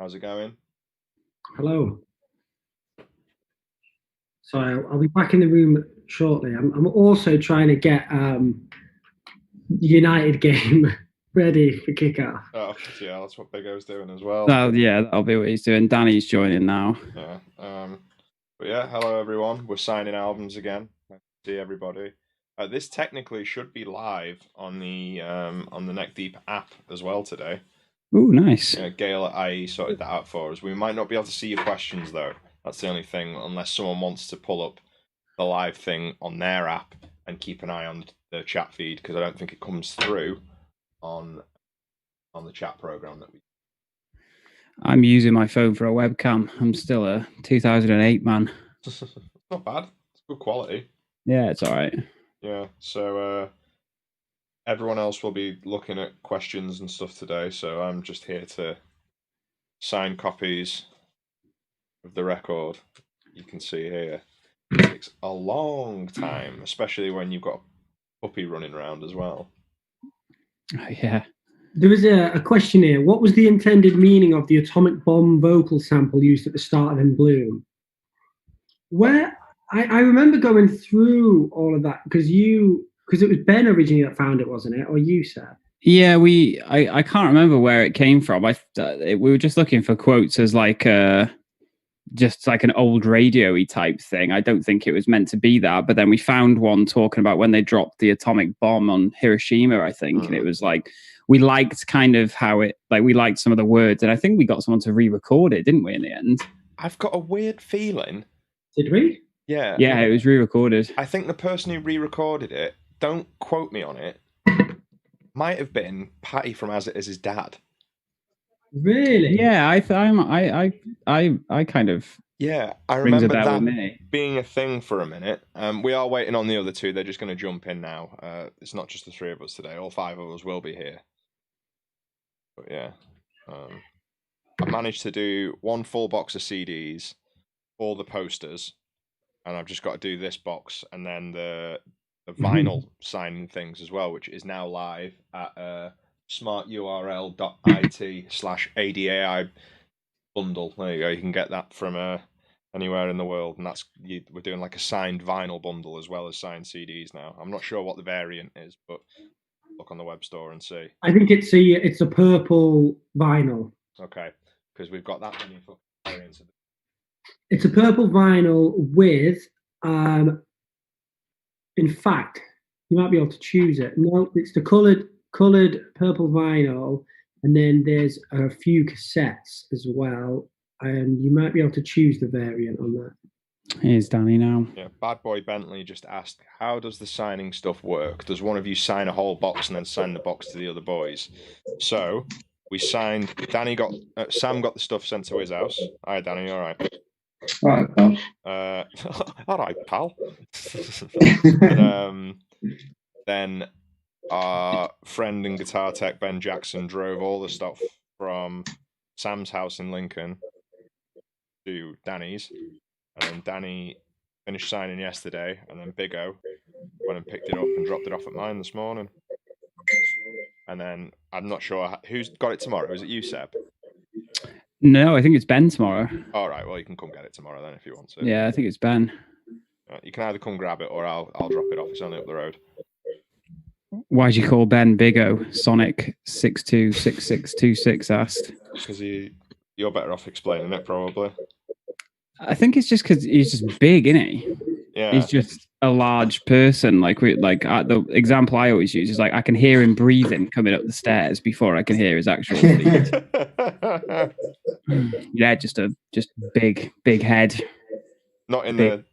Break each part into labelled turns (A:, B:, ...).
A: How's it going?
B: Hello. Sorry, I'll be back in the room shortly. I'm also trying to get United game ready for kickoff.
A: Oh, yeah, that's what Big O's doing as well.
C: That'll be what he's doing. Danny's joining now.
A: Yeah. But yeah, hello everyone. We're signing albums again. Nice to see everybody. This technically should be live on the Neck Deep app as well today.
C: Ooh, nice.
A: Gail at IE sorted that out for us. We might not be able to see your questions though. That's the only thing, unless someone wants to pull up the live thing on their app and keep an eye on the chat feed, because I don't think it comes through on the chat program that we.
C: I'm using my phone for a webcam. I'm still a 2008 man.
A: Not bad. It's good quality.
C: Yeah, it's all right.
A: Yeah, so everyone else will be looking at questions and stuff today, so I'm just here to sign copies of the record. You can see here. It takes a long time, especially when you've got a puppy running around as well.
C: Yeah.
B: There was a question here. What was the intended meaning of the atomic bomb vocal sample used at the start of In Bloom? Where I remember going through all of that because it was Ben originally that found it, wasn't it? Or you said?
C: Yeah, I can't remember where it came from. We were just looking for quotes as just like an old radio-y type thing. I don't think it was meant to be that, but then we found one talking about when they dropped the atomic bomb on Hiroshima, I think, and it was like we liked kind of how it, like we liked some of the words, and I think we got someone to re-record it, didn't we, in the end?
A: I've got a weird feeling.
B: Did we?
A: Yeah.
C: Yeah, it was re-recorded.
A: I think the person who re-recorded it, don't quote me on it, might have been Patty from As It Is His Dad.
B: Really?
C: Yeah, I kind of.
A: Yeah, I remember that being a thing for a minute. We are waiting on the other two. They're just going to jump in now. It's not just the three of us today. All five of us will be here. But yeah, I managed to do one full box of CDs, all the posters, and I've just got to do this box and then the vinyl signing things as well, which is now live at smarturl.it/ADAI bundle. There you go. You can get that from anywhere in the world, and we're doing like a signed vinyl bundle as well as signed CDs now. I'm not sure what the variant is, but look on the web store and see.
B: I think it's a purple vinyl.
A: Okay, because we've got that many variants.
B: It's a purple vinyl with, in fact, you might be able to choose it. No, it's the colored purple vinyl, and then there's a few cassettes as well, and you might be able to choose the variant on that.
C: Here's Danny now.
A: Yeah, Bad Boy Bentley just asked, how does the signing stuff work? Does one of you sign a whole box and then send the box to the other boys? So we signed. Sam got the stuff sent to his house. Hi, Danny. All right.
D: All right, pal.
A: All right, pal. Then our friend and guitar tech Ben Jackson drove all the stuff from Sam's house in Lincoln to Danny's, and then Danny finished signing yesterday, and then Big O went and picked it up and dropped it off at mine this morning. And then I'm not sure who's got it tomorrow. Is it you, Seb?
C: No, I think it's Ben tomorrow.
A: All right, well, you can come get it tomorrow then if you want to.
C: Yeah, I think it's Ben.
A: You can either come grab it or I'll drop it off. It's only up the road.
C: Why'd you call Ben Big O? Sonic 626626 asked.
A: Because you're better off explaining it, probably.
C: I think it's just because he's just big, isn't he?
A: Yeah.
C: He's just a large person. The example I always use is like I can hear him breathing coming up the stairs before I can hear his actual breathing. Yeah, just big head.
A: Not in the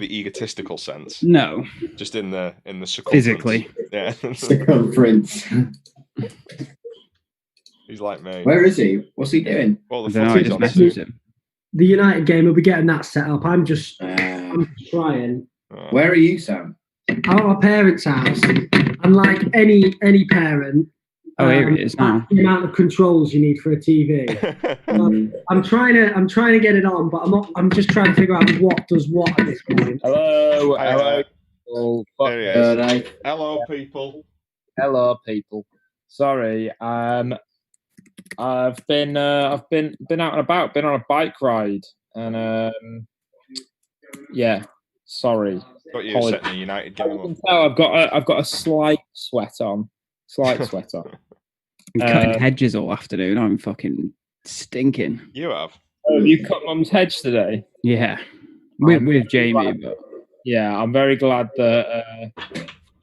A: egotistical sense.
C: No.
A: Just in the circumference.
C: Physically.
A: Yeah.
D: Circumference.
A: He's like me.
D: Where is he? What's he doing?
A: Well,
C: I just messaged him.
B: The United game will be getting that set up. I'm trying.
D: Where are you, Sam?
B: I'm at my parents' house, and like any parent,
C: here it is now.
B: The amount of controls you need for a TV. I'm trying to get it on, but I'm just trying to figure out what does what at this point.
E: Hello.
A: There he is. Hello, people.
E: Hello, people. Sorry, I've been out and about, been on a bike ride, and yeah, sorry.
A: Got you setting a United game up.
E: I've got a slight sweat on.
C: I'm cutting hedges all afternoon. I'm fucking stinking.
A: You have?
E: Oh, you cut Mum's hedge today?
C: Yeah, with Jamie. But
E: yeah, I'm very glad that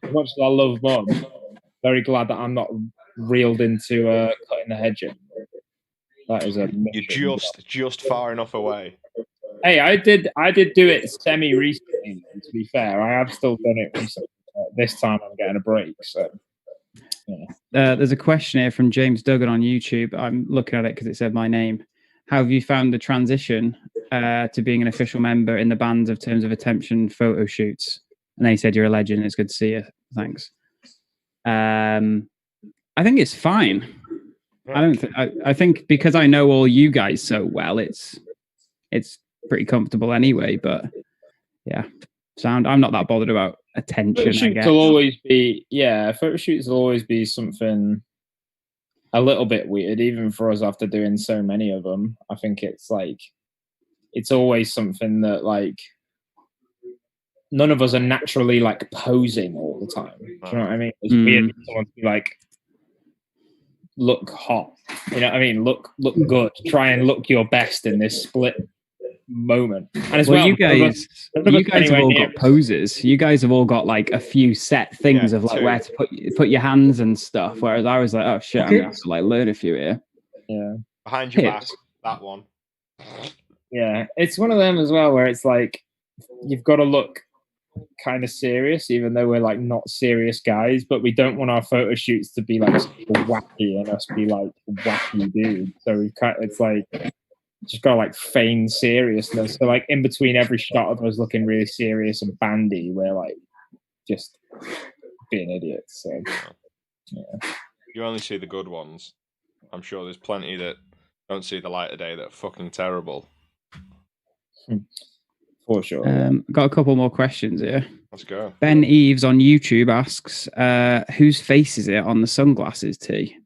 E: as much as I love Mum, very glad that I'm not reeled into cutting the hedge. That is a mission.
A: You're just far enough away.
E: Hey, I did do it semi recently. To be fair, I have still done it recently. This time I'm getting a break. So, yeah.
C: There's a question here from James Duggan on YouTube. I'm looking at it because it said my name. How have you found the transition to being an official member in the band of Terms of Attention photo shoots? And they said you're a legend. It's good to see you. Thanks. I think it's fine. I think because I know all you guys so well, it's pretty comfortable anyway. But yeah, I'm not that bothered about attention.
E: Photo shoots will always be something a little bit weird, even for us after doing so many of them. I think it's always something that none of us are naturally posing all the time. Do you know what I mean? It's weird for someone to be look hot. You know what I mean? Look good. Try and look your best in this split moment. And as well,
C: you guys have all got poses. You guys have all got a few set things of where to put your hands and stuff. Whereas I was like, oh shit, I'm gonna have to learn a few here.
E: Yeah,
A: behind your back, that one.
E: Yeah, it's one of them as well where it's you've got to look kind of serious, even though we're not serious guys, but we don't want our photo shoots to be super wacky and us be wacky dudes. So we've just got to feign seriousness. So in between every shot of us looking really serious and bandy, we're just being idiots. So yeah,
A: you only see the good ones. I'm sure there's plenty that don't see the light of day that are fucking terrible.
E: For sure.
C: Got a couple more questions here.
A: Let's go.
C: Ben Eves on YouTube asks, whose face is it on the sunglasses tee?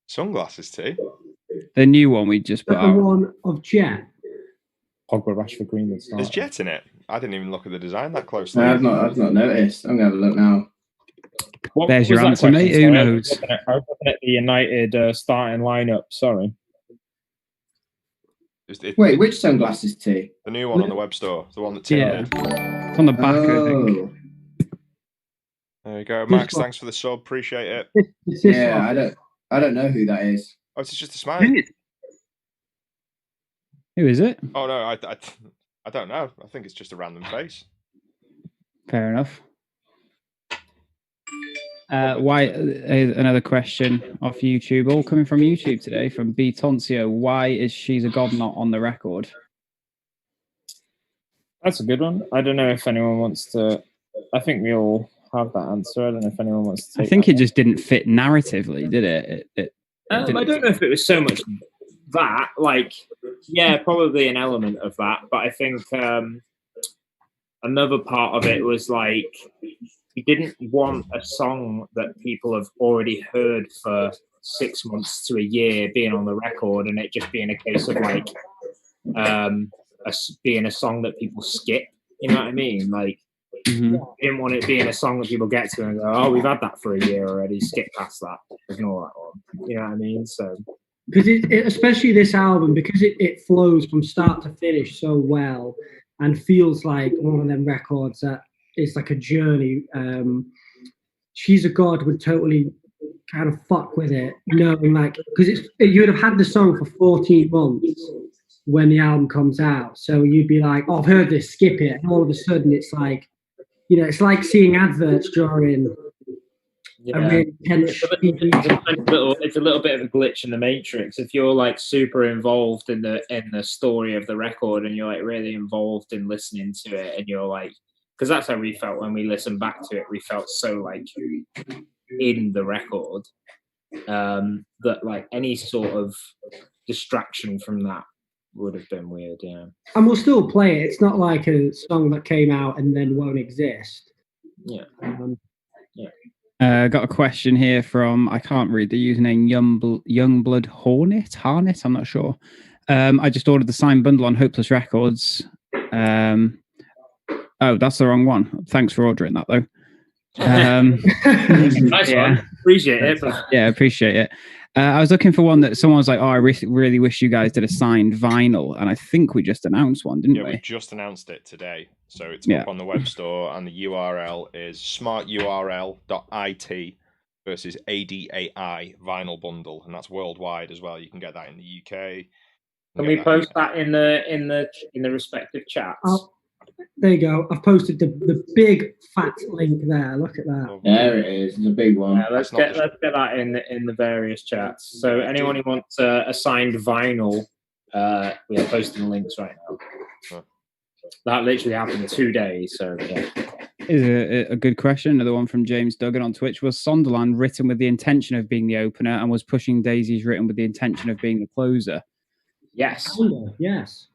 A: Sunglasses tee?
C: The new one we just put out.
B: The one of Jet.
E: Pogba, Rashford, Greenwood.
A: There's Jet in it. I didn't even look at the design that closely.
D: No, I've not noticed. I'm going to have a look now.
C: There's your answer, mate. Who knows?
E: I was looking at the United starting lineup. Sorry.
D: Wait, which sunglasses tee?
A: The new one on the web store. The one that Tim did.
C: It's on the back, I think.
A: There you go, Max. Thanks for the sub. Appreciate it.
D: Yeah, I don't know who that is.
A: Oh, it's just a smiley.
C: Who is it?
A: Oh no, I don't know. I think it's just a random face.
C: Fair enough. Another question off YouTube, all coming from YouTube today, from B Toncio. Why is She's a God not on the record?
E: That's a good one. I don't know if anyone wants to. I think we all have that answer. I don't know if anyone wants to take
C: I think it just didn't fit narratively, did it?
E: I don't know if it was so much that, yeah, probably an element of that, but I think another part of it was we didn't want a song that people have already heard for 6 months to a year being on the record, and it just being a case of being a song that people skip. You know what I mean? We didn't want it being a song that people get to and go, oh, we've had that for a year already. Skip past that. Ignore that one. You know what I mean? So
B: because especially this album, because it flows from start to finish so well and feels like one of them records that it's like a journey. She's a God would totally kind of fuck with it, knowing because you would have had the song for 14 months when the album comes out, so you'd be like, oh, I've heard this, skip it, and all of a sudden it's it's like seeing adverts during a really intense.
E: It's a little bit of a glitch in the matrix. If you're super involved in the story of the record and you're really involved in listening to it, and you're because that's how we felt when we listened back to it. We felt so in the record that any sort of distraction from that would have been weird. Yeah,
B: and we'll still play it. It's not like a song that came out and then won't exist.
E: Yeah,
C: Got a question here from, I can't read the username, Youngblood Harnett. I'm not sure. I just ordered the signed bundle on Hopeless Records. Oh, that's the wrong one. Thanks for ordering that though.
E: Nice one. Appreciate it.
C: Yeah, appreciate it. I was looking for one that someone was like, "Oh, I really wish you guys did a signed vinyl," and I think we just announced one, didn't we?
A: Yeah, we just announced it today, so it's up on the web store, and the URL is smarturl.it versus ADAI vinyl bundle, and that's worldwide as well. You can get that in the UK.
E: Can we post that in the respective chats?
B: There you go. I've posted the big fat link there. Look at that.
D: There it is. It's a big one.
E: Yeah, let's get that in the various chats. So anyone who wants a signed vinyl, we are posting links right now. That literally happened 2 days. So yeah.
C: Is a good question. Another one from James Duggan on Twitch. Was Sonderland written with the intention of being the opener, and was Pushing Daisies written with the intention of being the closer?
E: Yes.
B: Yes.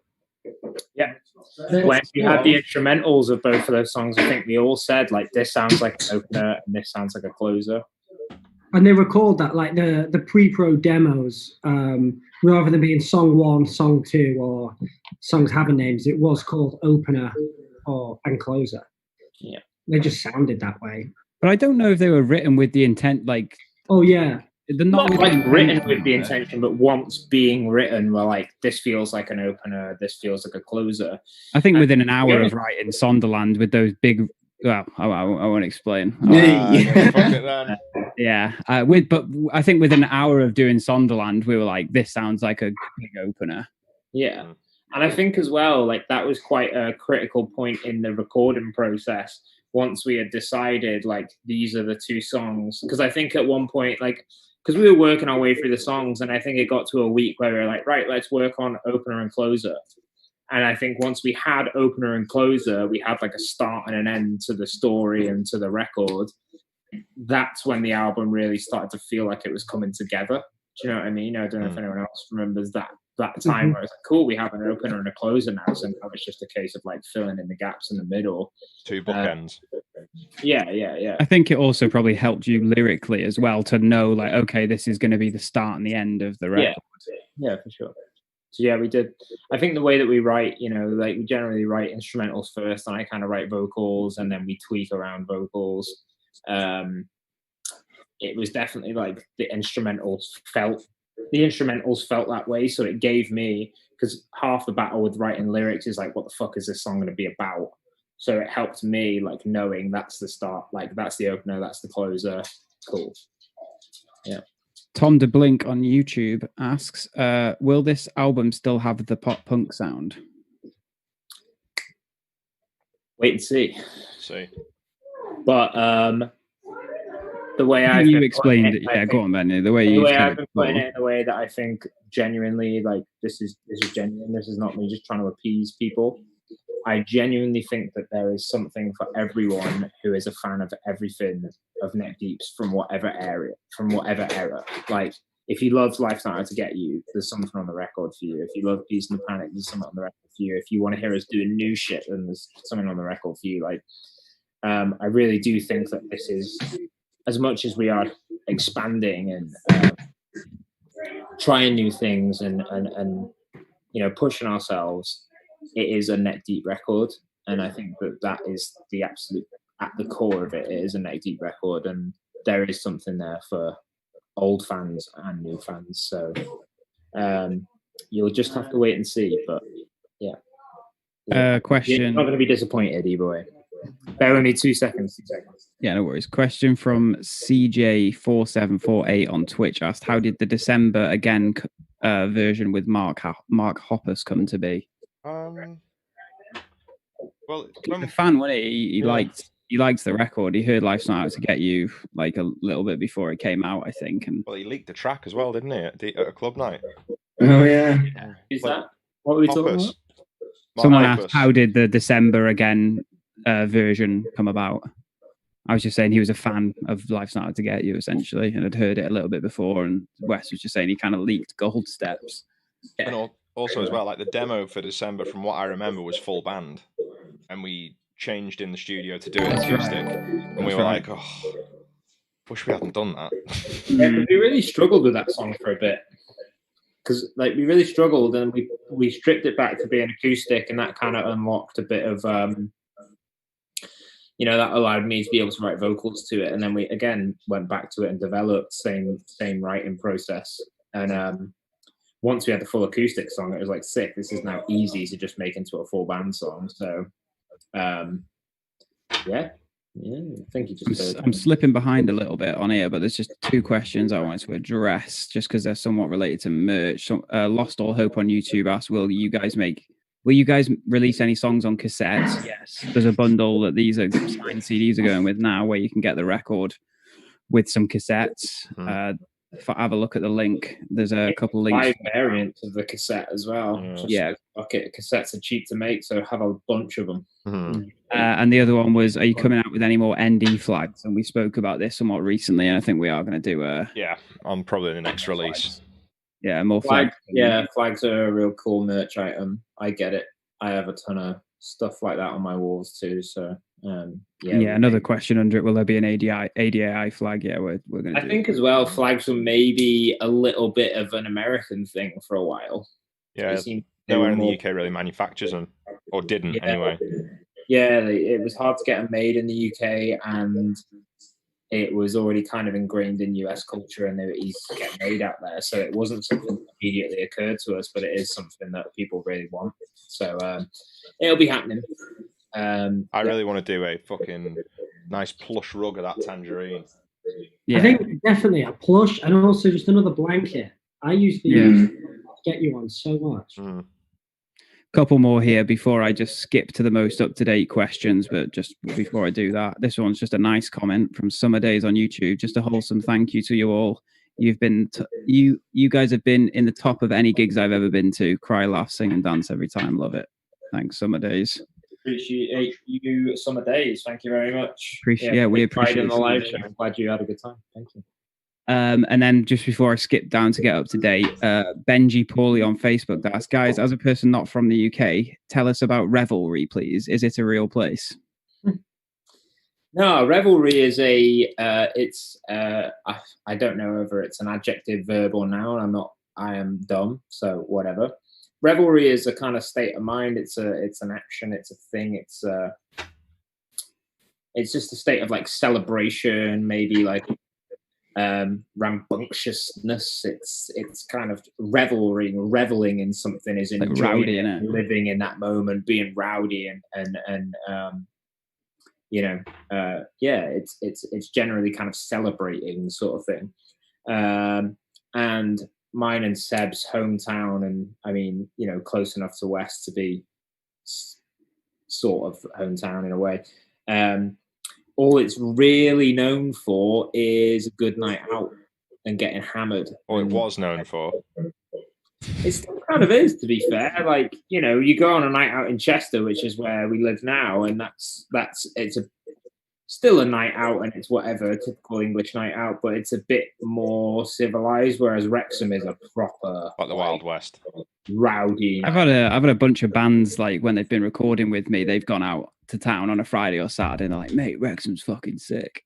E: Yeah. When you had the instrumentals of both of those songs, I think we all said like this sounds like an opener and this sounds like a closer.
B: And they recalled that like the pre-pro demos, rather than being song 1, song 2, or songs having names, it was called opener and closer.
E: Yeah.
B: They just sounded that way.
C: But I don't know if they were written with the intent, like.
B: Oh yeah.
C: They're
E: not like written with the intention, but once being written, well, like this feels like an opener, this feels like a closer.
C: I think within an hour of writing Sonderland with those big, well, I won't explain. Yeah, but I think within an hour of doing Sonderland, we were like, this sounds like a big opener.
E: Yeah, and I think as well, like that was quite a critical point in the recording process. Once we had decided, like these are the 2 songs, because I think at one point, like. Because we were working our way through the songs, and I think it got to a week where we were like, right, let's work on opener and closer. And I think once we had opener and closer, we had like a start and an end to the story and to the record. That's when the album really started to feel like it was coming together. Do you know what I mean? I don't know if anyone else remembers that time where it's like, cool, we have an opener and a closer now. So now it's just a case of like filling in the gaps in the middle.
A: 2 bookends.
E: Yeah.
C: I think it also probably helped you lyrically as well to know like, okay, this is going to be the start and the end of the record.
E: Yeah, for sure. So yeah, we did. I think the way that we write, you know, like we generally write instrumentals first, and I kind of write vocals, and then we tweak around vocals. It was definitely like the instrumentals felt that way. So it gave me, because half the battle with writing lyrics is like, what the fuck is this song going to be about? So it helped me like knowing that's the start, like that's the opener, that's the closer. Cool. Yeah.
C: Tom DeBlink on YouTube asks, will this album still have the pop punk sound?
E: Wait and see. But the way I've
C: explained it, yeah, go on, Benny. The way
E: I've been putting it in a way that I think genuinely, like this is genuine. This is not me just trying to appease people. I genuinely think that there is something for everyone who is a fan of everything of Neck Deep's from whatever era. Like, if you love Life's Not Out to Get You, there's something on the record for you. If you love Peace and the Panic, there's something on the record for you. If you want to hear us doing new shit, then there's something on the record for you. Like, I really do think that this is, as much as we are expanding and trying new things and you know, pushing ourselves, it is a Neck Deep record, and I think that is the absolute at the core of it. It is a Neck Deep record, and there is something there for old fans and new fans. So you'll just have to wait and see. But yeah,
C: question.
E: You're not going to be disappointed, E-boy. Bear with me 2 seconds.
C: Yeah, no worries. Question from CJ4748 on Twitch asked, how did the December Again version with Mark Hoppus come to be?
A: Well,
C: he's a fan, wasn't he? He liked the record. He heard Life's Not Out to Get You like a little bit before it came out, I think. And
A: well, he leaked the track as well, didn't he? At a club night.
D: Oh yeah.
E: Is that what were we talking about?
C: Someone asked, how did the December Again version come about? I was just saying he was a fan of Life's Not Out to Get You, essentially, and had heard it a little bit before. And Wes was just saying he kind of leaked Gold Steps.
A: Yeah. And also as well, like the demo for December, from what I remember, was full band, and we changed in the studio to do it acoustic, and we were like, oh, Wish we hadn't done that.
E: Yeah, we really struggled with that song for a bit. Because like we really struggled, and we stripped it back to being acoustic, and that kind of unlocked a bit of that allowed me to be able to write vocals to it, and then we again went back to it and developed same writing process. And once we had the full acoustic song, it was like sick. This is now easy to just make into a full band song. So yeah. I think you just.
C: I'm slipping behind a little bit on here, but there's just 2 questions I wanted to address, just because they're somewhat related to merch. So, Lost All Hope on YouTube asks, "Will you guys release any songs on cassettes?" Yes, there's a bundle that these are signed CDs are going with now, where you can get the record with some cassettes. Have a look at the link. There's a couple links.
E: 5 variants of the cassette as well.
C: Yeah.
E: Cassettes are cheap to make, so have a bunch of them.
C: And the other one was, are you coming out with any more ND flags? And we spoke about this somewhat recently, and I think we are going to do
A: on probably the next release.
C: Yeah, more flags.
E: Yeah, flags are a real cool merch item. I get it. I have a ton of stuff like that on my walls too. So
C: another question under it: will there be an ADAI flag? Yeah, we're going to.
E: I think as well, flags were maybe a little bit of an American thing for a while.
A: Yeah, nowhere in the UK really manufactures them, or didn't anyway.
E: Yeah, it was hard to get them made in the UK, and it was already kind of ingrained in US culture, and they were easy to get made out there. So it wasn't something that immediately occurred to us, but it is something that people really want. So it'll be happening.
A: I really want to do a fucking nice plush rug of that tangerine.
B: Yeah. I think definitely a plush, and also just another blanket. I used to get you one so much.
C: Couple more here before I just skip to the most up-to-date questions, but just before I do that, this one's just a nice comment from Summer Days on YouTube. Just a wholesome thank you to you all. You've been you guys have been in the top of any gigs I've ever been to. Cry, laugh, sing, and dance every time. Love it. Thanks, Summer Days.
E: Appreciate you, Summer Days. Thank you very much.
C: We appreciate
E: it. In the live show. I'm glad you had a good time. Thank you.
C: And then just before I skip down to get up to date, Benji Pauly on Facebook asks, guys, as a person not from the UK, tell us about Revelry, please. Is it a real place?
E: No, Revelry is I don't know whether it's an adjective, verb, or noun. I am dumb, so whatever. Revelry is a kind of state of mind. It's an action. It's a thing. It's just a state of like celebration, maybe like rambunctiousness. It's kind of reveling in something, is
C: like rowdy,
E: living in that moment, being rowdy and it's generally kind of celebrating sort of thing. And mine and Seb's hometown, and I mean, close enough to West to be sort of hometown in a way. All it's really known for is a good night out and getting hammered.
A: Or it was known for.
E: It still kind of is, to be fair. Like, you go on a night out in Chester, which is where we live now, and it's still a night out, and it's whatever, a typical English night out, but it's a bit more civilized, whereas Wrexham is a proper
A: like the Wild West.
E: Rowdy.
C: I've had a bunch of bands, like when they've been recording with me, they've gone out to town on a Friday or Saturday and they're like, mate, Wrexham's fucking sick.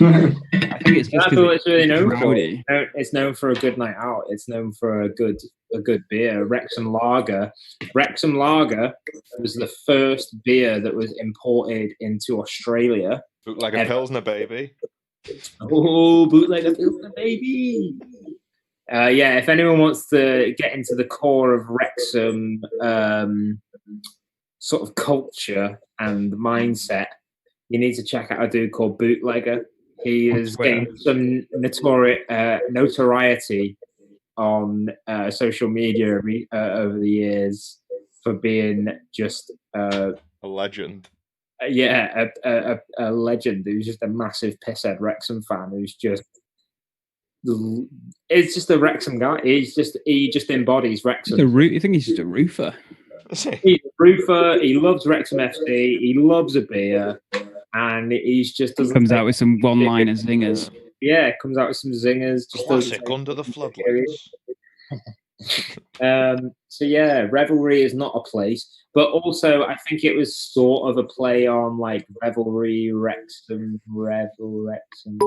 C: I think it's just
E: what it's really known for. It's known for a good night out. It's known for a good beer. Wrexham Lager was the first beer that was imported into Australia.
A: Bootlegger Pilsner, baby.
E: Oh, bootlegger Pilsner, baby. If anyone wants to get into the core of Wrexham sort of culture and mindset, you need to check out a dude called Bootlegger. He has gained some notoriety on social media over the years for being just
A: a legend.
E: A legend who's just a massive pisshead Wrexham fan it's just a Wrexham guy. He just embodies Wrexham.
C: You think he's just a roofer?
E: He's a roofer. He loves Wrexham FC. He loves a beer, and he's just
C: comes out with some one-liner zingers.
E: Yeah, comes out with some zingers. Just
A: classic under the floodlights.
E: So yeah, Revelry is not a place, but also I think it was sort of a play on like Revelry, Wrexham, Revel, Wrexham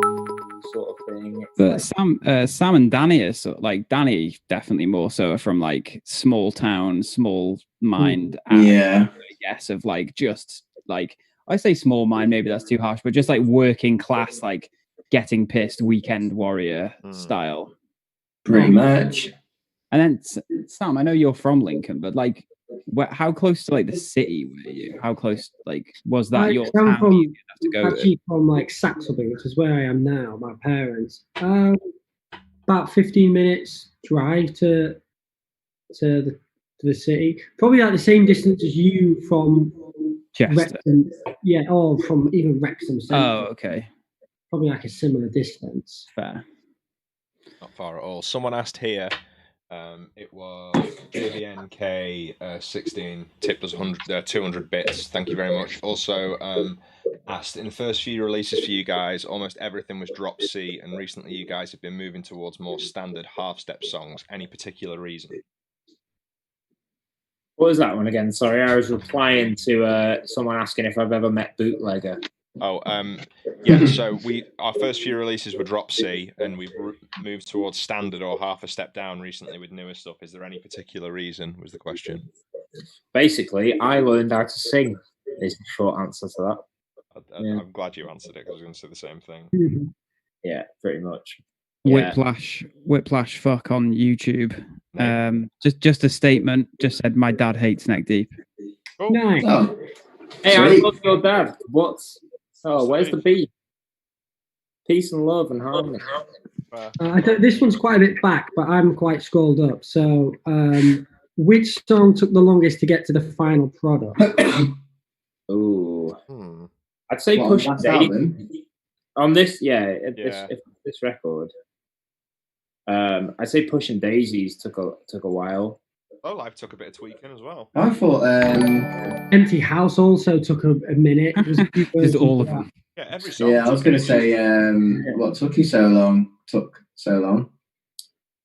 E: sort of thing. It's
C: But
E: like,
C: Sam and Danny are like Danny definitely more so from like small town, small mind.
D: Yeah.
C: I guess of like just like I say small mind, maybe that's too harsh, but just like working class, like getting pissed weekend warrior style.
D: Pretty much.
C: And then Sam, I know you're from Lincoln, but like, how close to like the city were you? How close, like, was that your town?
B: I'm from like Saxby, which is where I am now. My parents, about 15 minutes drive to the city. Probably like the same distance as you from
C: Chester.
B: Wrexham. Yeah, or from even Wrexham Central.
C: Oh, okay.
B: Probably like a similar distance.
C: Fair.
A: Not far at all. Someone asked here. It was JVNK 16 tipped us 200 bits. Thank you very much. Also asked, in the first few releases for you guys, almost everything was drop C, and recently you guys have been moving towards more standard half-step songs. Any particular reason?
E: what was that one again? Sorry, I was replying to someone asking if I've ever met Bootlegger.
A: Oh, yeah. So our first few releases were drop C, and we've moved towards standard or half a step down recently with newer stuff. Is there any particular reason? Was the question.
E: Basically, I learned how to sing. Is the short answer to that.
A: I'm glad you answered it because I was going to say the same thing.
E: Yeah, pretty much.
C: Whiplash fuck on YouTube. Just a statement. Just said my dad hates Neck Deep.
A: Oh.
B: Nice.
D: Oh.
E: Hey,
D: Sweet.
E: I love your dad. What's where's the beat? Peace and love and harmony.
B: This one's quite a bit back, but I'm quite scrolled up. So, which song took the longest to get to the final product?
E: Ooh, I'd say Push Daisy. On this, this record. I'd say Pushing Daisies took a while.
A: Oh, Live took a bit of tweaking as well.
D: I thought
B: Empty House also took a minute.
C: Just all of them.
A: Yeah, every song.
D: Yeah, I was going to say, what took you so long?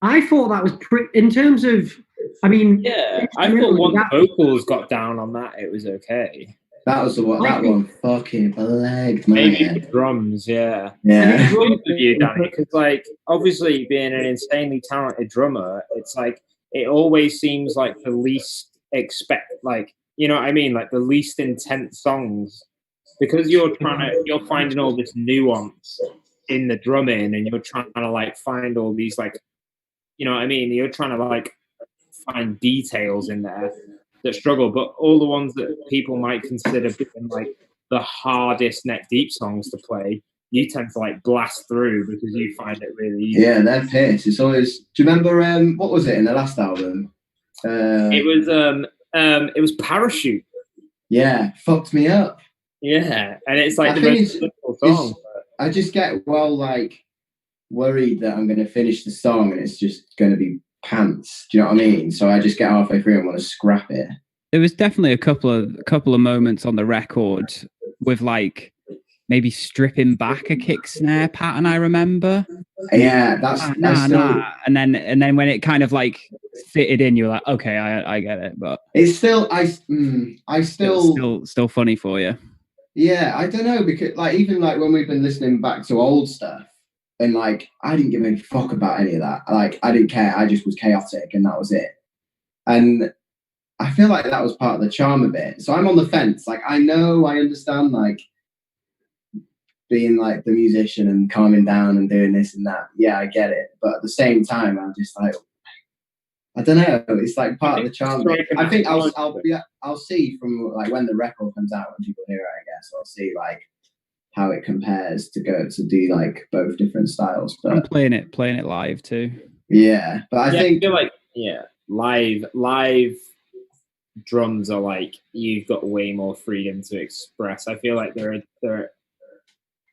B: I thought that was in terms of, I mean,
E: yeah, I thought once vocals got down on that, it was okay.
D: That was the one. That one fucking plagued, man.
E: Maybe the drums, yeah.
D: Yeah.
E: Drums with you, Danny, because like obviously being an insanely talented drummer, it's like it always seems like the least like you know what I mean, like the least intense songs, because you're finding all this nuance in the drumming, and you're trying to like find all these like, you know what I mean, you're trying to like find details in there that struggle, but all the ones that people might consider being like the hardest Neck Deep songs to play, you tend to like blast through because you find it really easy.
D: Yeah, they're piss. It's always. Do you remember what was it in the last album?
E: It was Parachute.
D: Yeah, fucked me up.
E: Yeah, and it's like the most difficult song.
D: I just get like worried that I'm going to finish the song and it's just going to be pants. Do you know what I mean? So I just get halfway through and want to scrap it.
C: There was definitely a couple of moments on the record with like maybe stripping back a kick snare pattern. I remember.
D: Yeah, that's
C: and then when it kind of like fitted in, you're like, okay, I get it, but
D: it's still
C: still funny for you.
D: Yeah, I don't know, because like even like when we've been listening back to old stuff, and like I didn't give any fuck about any of that. Like I didn't care. I just was chaotic, and that was it. And I feel like that was part of the charm of it. So I'm on the fence. Like I understand like being like the musician and calming down and doing this and that. Yeah, I get it. But at the same time, I'm just like, I don't know. It's like part of the charm. I think I'll see from like when the record comes out, when people hear it, I guess I'll see like how it compares to go to do like both different styles. But
C: I'm playing it live too.
D: Yeah, but I think
E: feel like live drums are like you've got way more freedom to express. I feel like there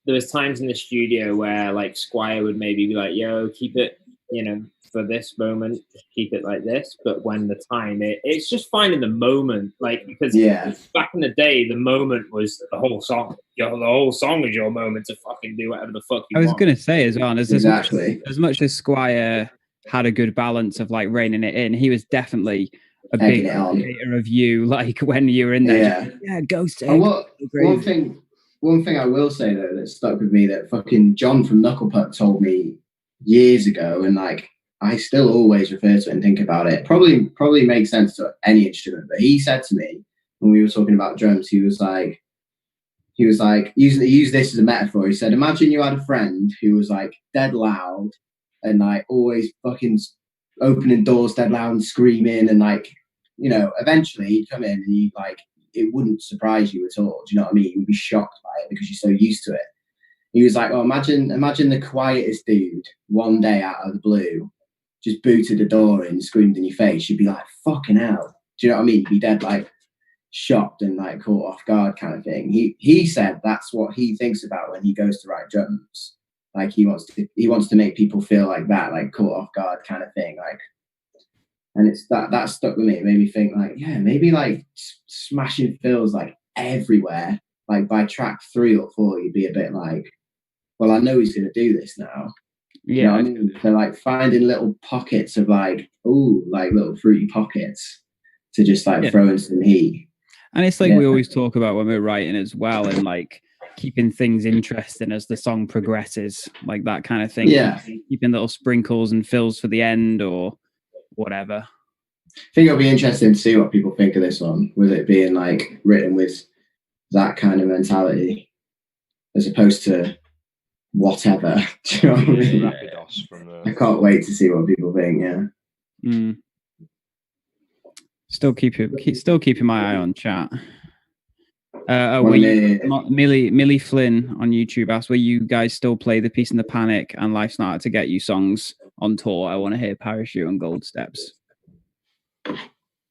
E: was times in the studio where like Squire would maybe be like, yo, keep it, you know, for this moment, just keep it like this. But when the time, it's just finding the moment, like, because back in the day, the moment was the whole song. The whole song is your moment to fucking do whatever the fuck you want.
C: I was going to say as well, as much as Squire had a good balance of like reining it in. He was definitely a big hater of you, like when you were in there. Yeah, Ghost Egg.
D: One thing I will say though that stuck with me, that fucking John from Knucklepuck told me years ago, and like I still always refer to it and think about it. Probably makes sense to any instrument, but he said to me when we were talking about drums, he was like, use this as a metaphor. He said, imagine you had a friend who was like dead loud and like always fucking opening doors dead loud and screaming, and like, you know, eventually he'd come in and he'd like, it wouldn't surprise you at all. Do you know what I mean? You would be shocked by it because you're so used to it. He was like, oh, imagine the quietest dude one day out of the blue just booted the door in, screamed in your face. You'd be like, fucking hell. Do you know what I mean? You'd be dead like shocked and like caught off guard kind of thing. He said that's what he thinks about when he goes to write drums. Like he wants to make people feel like that, like caught off guard kind of thing. Like, and it's that stuck with me. It made me think like, yeah, maybe like smashing fills like everywhere. Like by track 3 or 4, you'd be a bit like, well, I know he's going to do this now.
C: Yeah,
D: you know what I mean? So like finding little pockets of like, like little fruity pockets to just like throw in some heat.
C: And it's like we always talk about when we're writing as well, and like keeping things interesting as the song progresses, like that kind of thing.
D: Yeah,
C: keeping little sprinkles and fills for the end or whatever.
D: I think it'll be interesting to see what people think of this one, with it being like written with that kind of mentality as opposed to whatever. Do you know what I mean? I can't wait to see what people think. Yeah.
C: Still keeping my eye on chat. Millie Flynn on YouTube asked, will you guys still play The Peace and the Panic and Life's Not Out to Get You songs on tour? I want to hear Parachute and Gold Steps.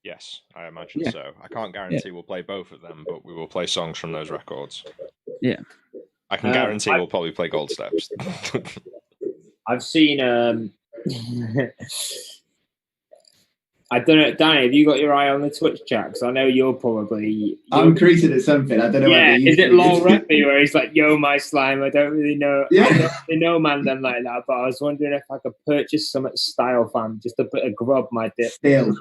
A: Yes, I imagine so. I can't guarantee we'll play both of them, but we will play songs from those records.
C: Yeah.
A: I can guarantee we'll probably play Gold Steps.
E: I've seen I don't know, Danny, have you got your eye on the Twitch chat? Because I know I'm
D: creasing at something. I don't know.
E: Yeah, is it Lol Reppy where he's like, yo, my slime? I don't really know.
D: Yeah.
E: I don't really know man them like that, but I was wondering if I could purchase some at Style Fam, just a bit of grub my dip.
D: Still.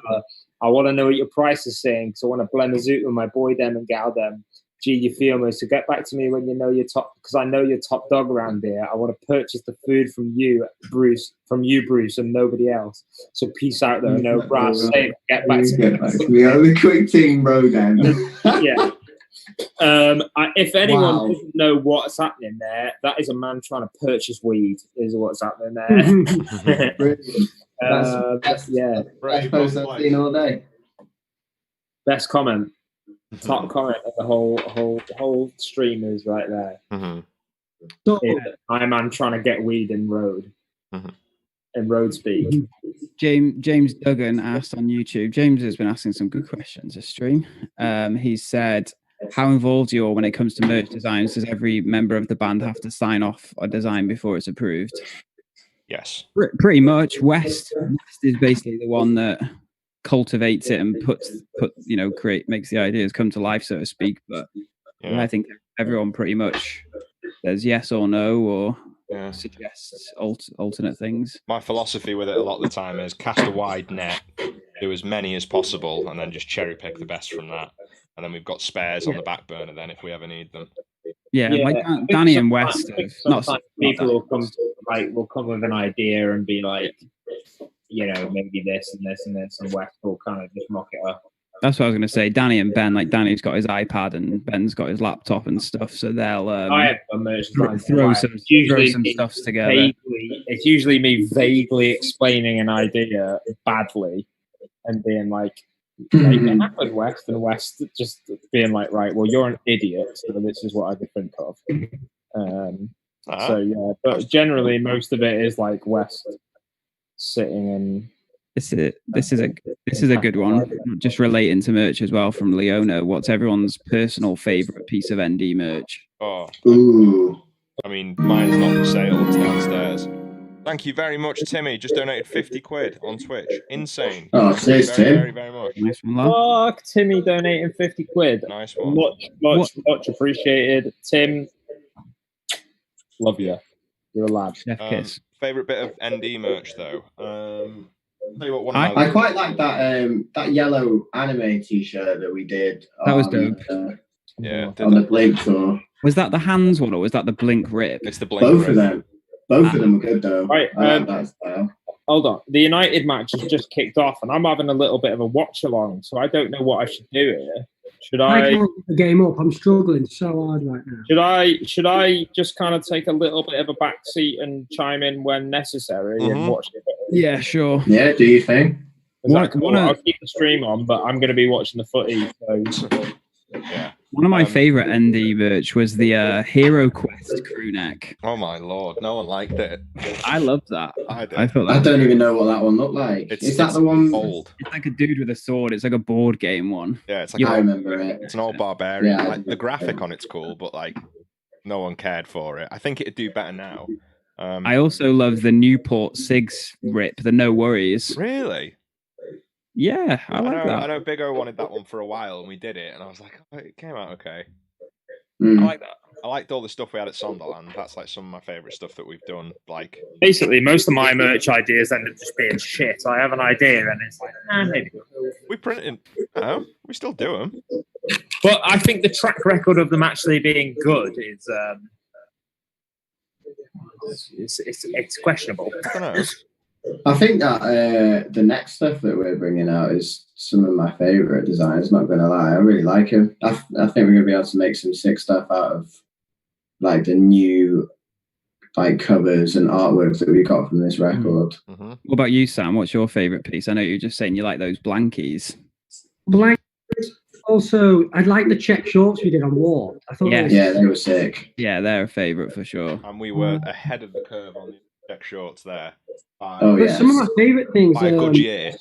E: I want to know what your price is saying, because I want to blend the zoot with my boy them and gal them. Gee, you feel me? So get back to me when you know you're top, because I know you're top dog around here. I want to purchase the food from you, Bruce, and nobody else. So peace out though. No, Brad, say get back to me.
D: We are the quick team, bro. Then.
E: Yeah. If anyone doesn't know what's happening there, that is a man trying to purchase weed. Is what's happening there.
D: Best post I've seen all day.
E: Best comment. Top comment of the whole stream is right there. So, I'm trying to get weed in road. In road speak.
C: James Duggan asked on YouTube. James has been asking some good questions this stream. He said, how involved are you all when it comes to merch designs? Does every member of the band have to sign off a design before it's approved?
A: Yes.
C: Pretty much. West is basically the one that cultivates it and makes the ideas come to life, so to speak. But I think everyone pretty much says yes or no, or suggests alternate things.
A: My philosophy with it a lot of the time is cast a wide net, do as many as possible, and then just cherry pick the best from that. And then we've got spares on the back burner then if we ever need them.
C: Like Danny and West.
E: People will come with an idea and be like, maybe this and this and this, and West will kind of just mock it up.
C: That's what I was going to say. Danny and Ben, like Danny's got his iPad and Ben's got his laptop and stuff, so they'll throw some stuffs together.
E: It's usually me vaguely explaining an idea badly and being like, it happened, West, and West just being like, right, well, you're an idiot, so this is what I could think of. But generally most of it is like West sitting and
C: this is a good one, just relating to merch as well, from Leona. What's everyone's personal favorite piece of ND merch?
A: I mean, mine's not for sale, it's downstairs. Thank you very much, Timmy. Just donated 50 quid on Twitch. Insane.
D: Cheers, Tim.
A: Very, very much.
C: Nice one, love.
E: Fuck, Timmy donating 50 quid.
A: Nice one.
E: Much appreciated. Tim, love you. You're a lad.
C: Chef kiss.
A: Favorite bit of ND merch though. Tell you what,
D: I quite like that yellow anime T-shirt that we did.
C: That was dope.
A: Yeah,
D: on the Blink tour.
C: Was that the hands one or was that the Blink rip?
A: It's the Blink.
D: Both
A: rip.
D: of them. Both of them were good though.
E: Right.
D: I like that style.
E: Hold on. The United match has just kicked off, and I'm having a little bit of a watch along, so I don't know what I should do here. Should
B: I
E: I?
B: can't get the game up. I'm struggling so hard right now.
E: Should I just kind of take a little bit of a back seat and chime in when necessary and watch it?
C: Yeah, sure.
D: Yeah, do you think?
E: I'll keep the stream on, but I'm going to be watching the footy. So.
A: Yeah.
C: One of my favorite ND merch was the Hero Quest crew neck.
A: Oh my lord, no one liked it.
C: I loved that.
A: I
C: thought that
D: I don't even know what that one looked like. Is that the one?
A: Old.
C: It's like a dude with a sword. It's like a board game one.
A: Yeah, it's like
D: I remember it.
A: It's an old barbarian.
D: Yeah,
A: like, the graphic on it's cool, but like no one cared for it. I think it'd do better now.
C: I also love the Newport Sigs rip, the No Worries.
A: Really?
C: Yeah, I like that.
A: I know Big O wanted that one for a while, and we did it, and I was like, oh, it came out okay. I like that. I liked all the stuff we had at Sonderland. That's like some of my favorite stuff that we've done. Like
E: basically, most of my merch ideas end up just being shit. I have an idea, and it's like, maybe.
A: We printed. Oh, we still do them.
E: But I think the track record of them actually being good is it's questionable.
A: I don't know.
D: I think that the next stuff that we're bringing out is some of my favorite designs. Not gonna lie, I really like him. I think we're gonna be able to make some sick stuff out of like the new like covers and artworks that we got from this record.
A: Mm-hmm.
C: What about you, Sam? What's your favorite piece? I know you were just saying you like those blankies.
B: Blankies. Also, I like the check shorts we did on War. I thought
D: they were sick.
C: Yeah, they're a favorite for sure.
A: And we were ahead of the curve on the check shorts there.
B: Some of my favorite things
A: by a good year.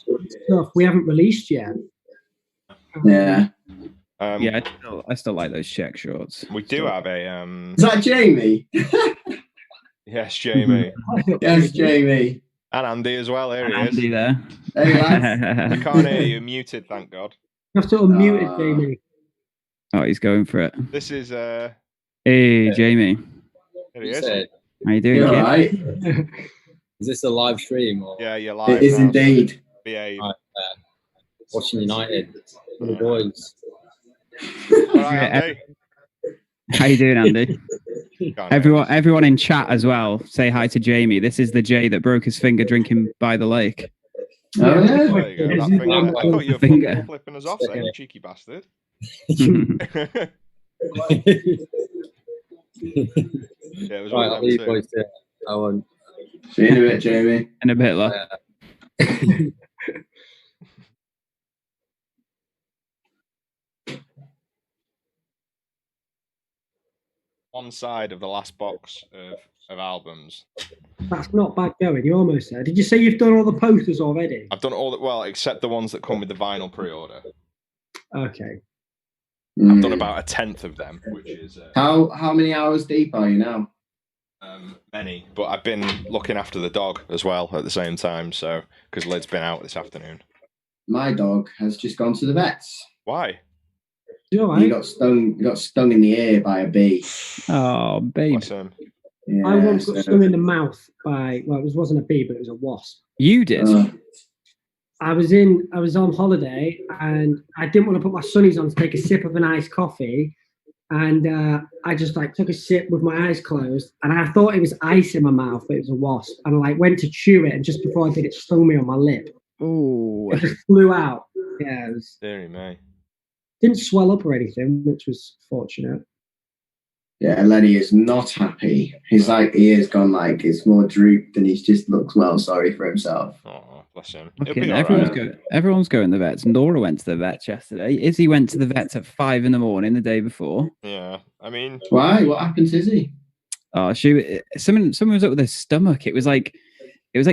B: Stuff we haven't released yet.
D: Yeah.
C: I still like those check shorts.
A: We do have a
D: Is that Jamie?
A: Yes, Jamie.
D: Yes, Jamie.
A: And Andy as well. Here he is.
C: Andy there.
D: Hey, lads.
A: I can't hear you. Muted, thank God.
B: You have to unmute it, Jamie.
C: Oh, he's going for it.
A: This is
C: Hey, Jamie.
A: Here he is.
C: How you doing?
D: You all right?
F: Is this a live stream? Or?
A: Yeah, you're live.
D: It is indeed.
A: Behave.
F: Watching United. The boys.
A: All right, Andy.
C: How you doing, Andy? Everyone in chat as well. Say hi to Jamie. This is the Jay that broke his finger drinking by the lake.
D: Oh, yeah.
A: There you go. That finger. I thought you were flipping us off, saying, cheeky bastard.
F: Yeah, it was right, I'll leave boys to I won't.
D: See you in a bit, Jamie.
C: In a bit, love.
A: One side of the last box of albums.
B: That's not bad going. You almost there. Did you say you've done all the posters already?
A: I've done all well, except the ones that come with the vinyl pre-order.
B: Okay.
A: I've done about 1/10 of them, which is
D: how many hours deep are you now?
A: Many, but I've been looking after the dog as well at the same time. So because Lid's been out this afternoon.
D: My dog has just gone to the vets.
A: Why?
B: You all right?
D: He got stung. He got stung in the ear by a bee.
C: Oh, babe.
D: Yeah,
B: I once got stung in the mouth by it wasn't a bee, but it was a wasp.
C: You did.
B: I was on holiday and I didn't want to put my sunnies on to take a sip of an iced coffee, and I just took a sip with my eyes closed, and I thought it was ice in my mouth, but it was a wasp, and I went to chew it, and just before I did, it stung me on my lip.
C: Oh,
B: it just flew out. Yeah, it was.
A: Deary me.
B: Didn't swell up or anything, which was fortunate.
D: Yeah, Lenny is not happy. His ears gone it's more drooped, and he just looks well sorry for himself.
A: Oh, bless him.
C: Okay, everyone's going to the vets. Nora went to the vets yesterday. Izzy went to the vets at 5 a.m. the day before.
A: Yeah, I mean,
D: why? What happened to Izzy?
C: Oh, someone was up with her stomach. It was like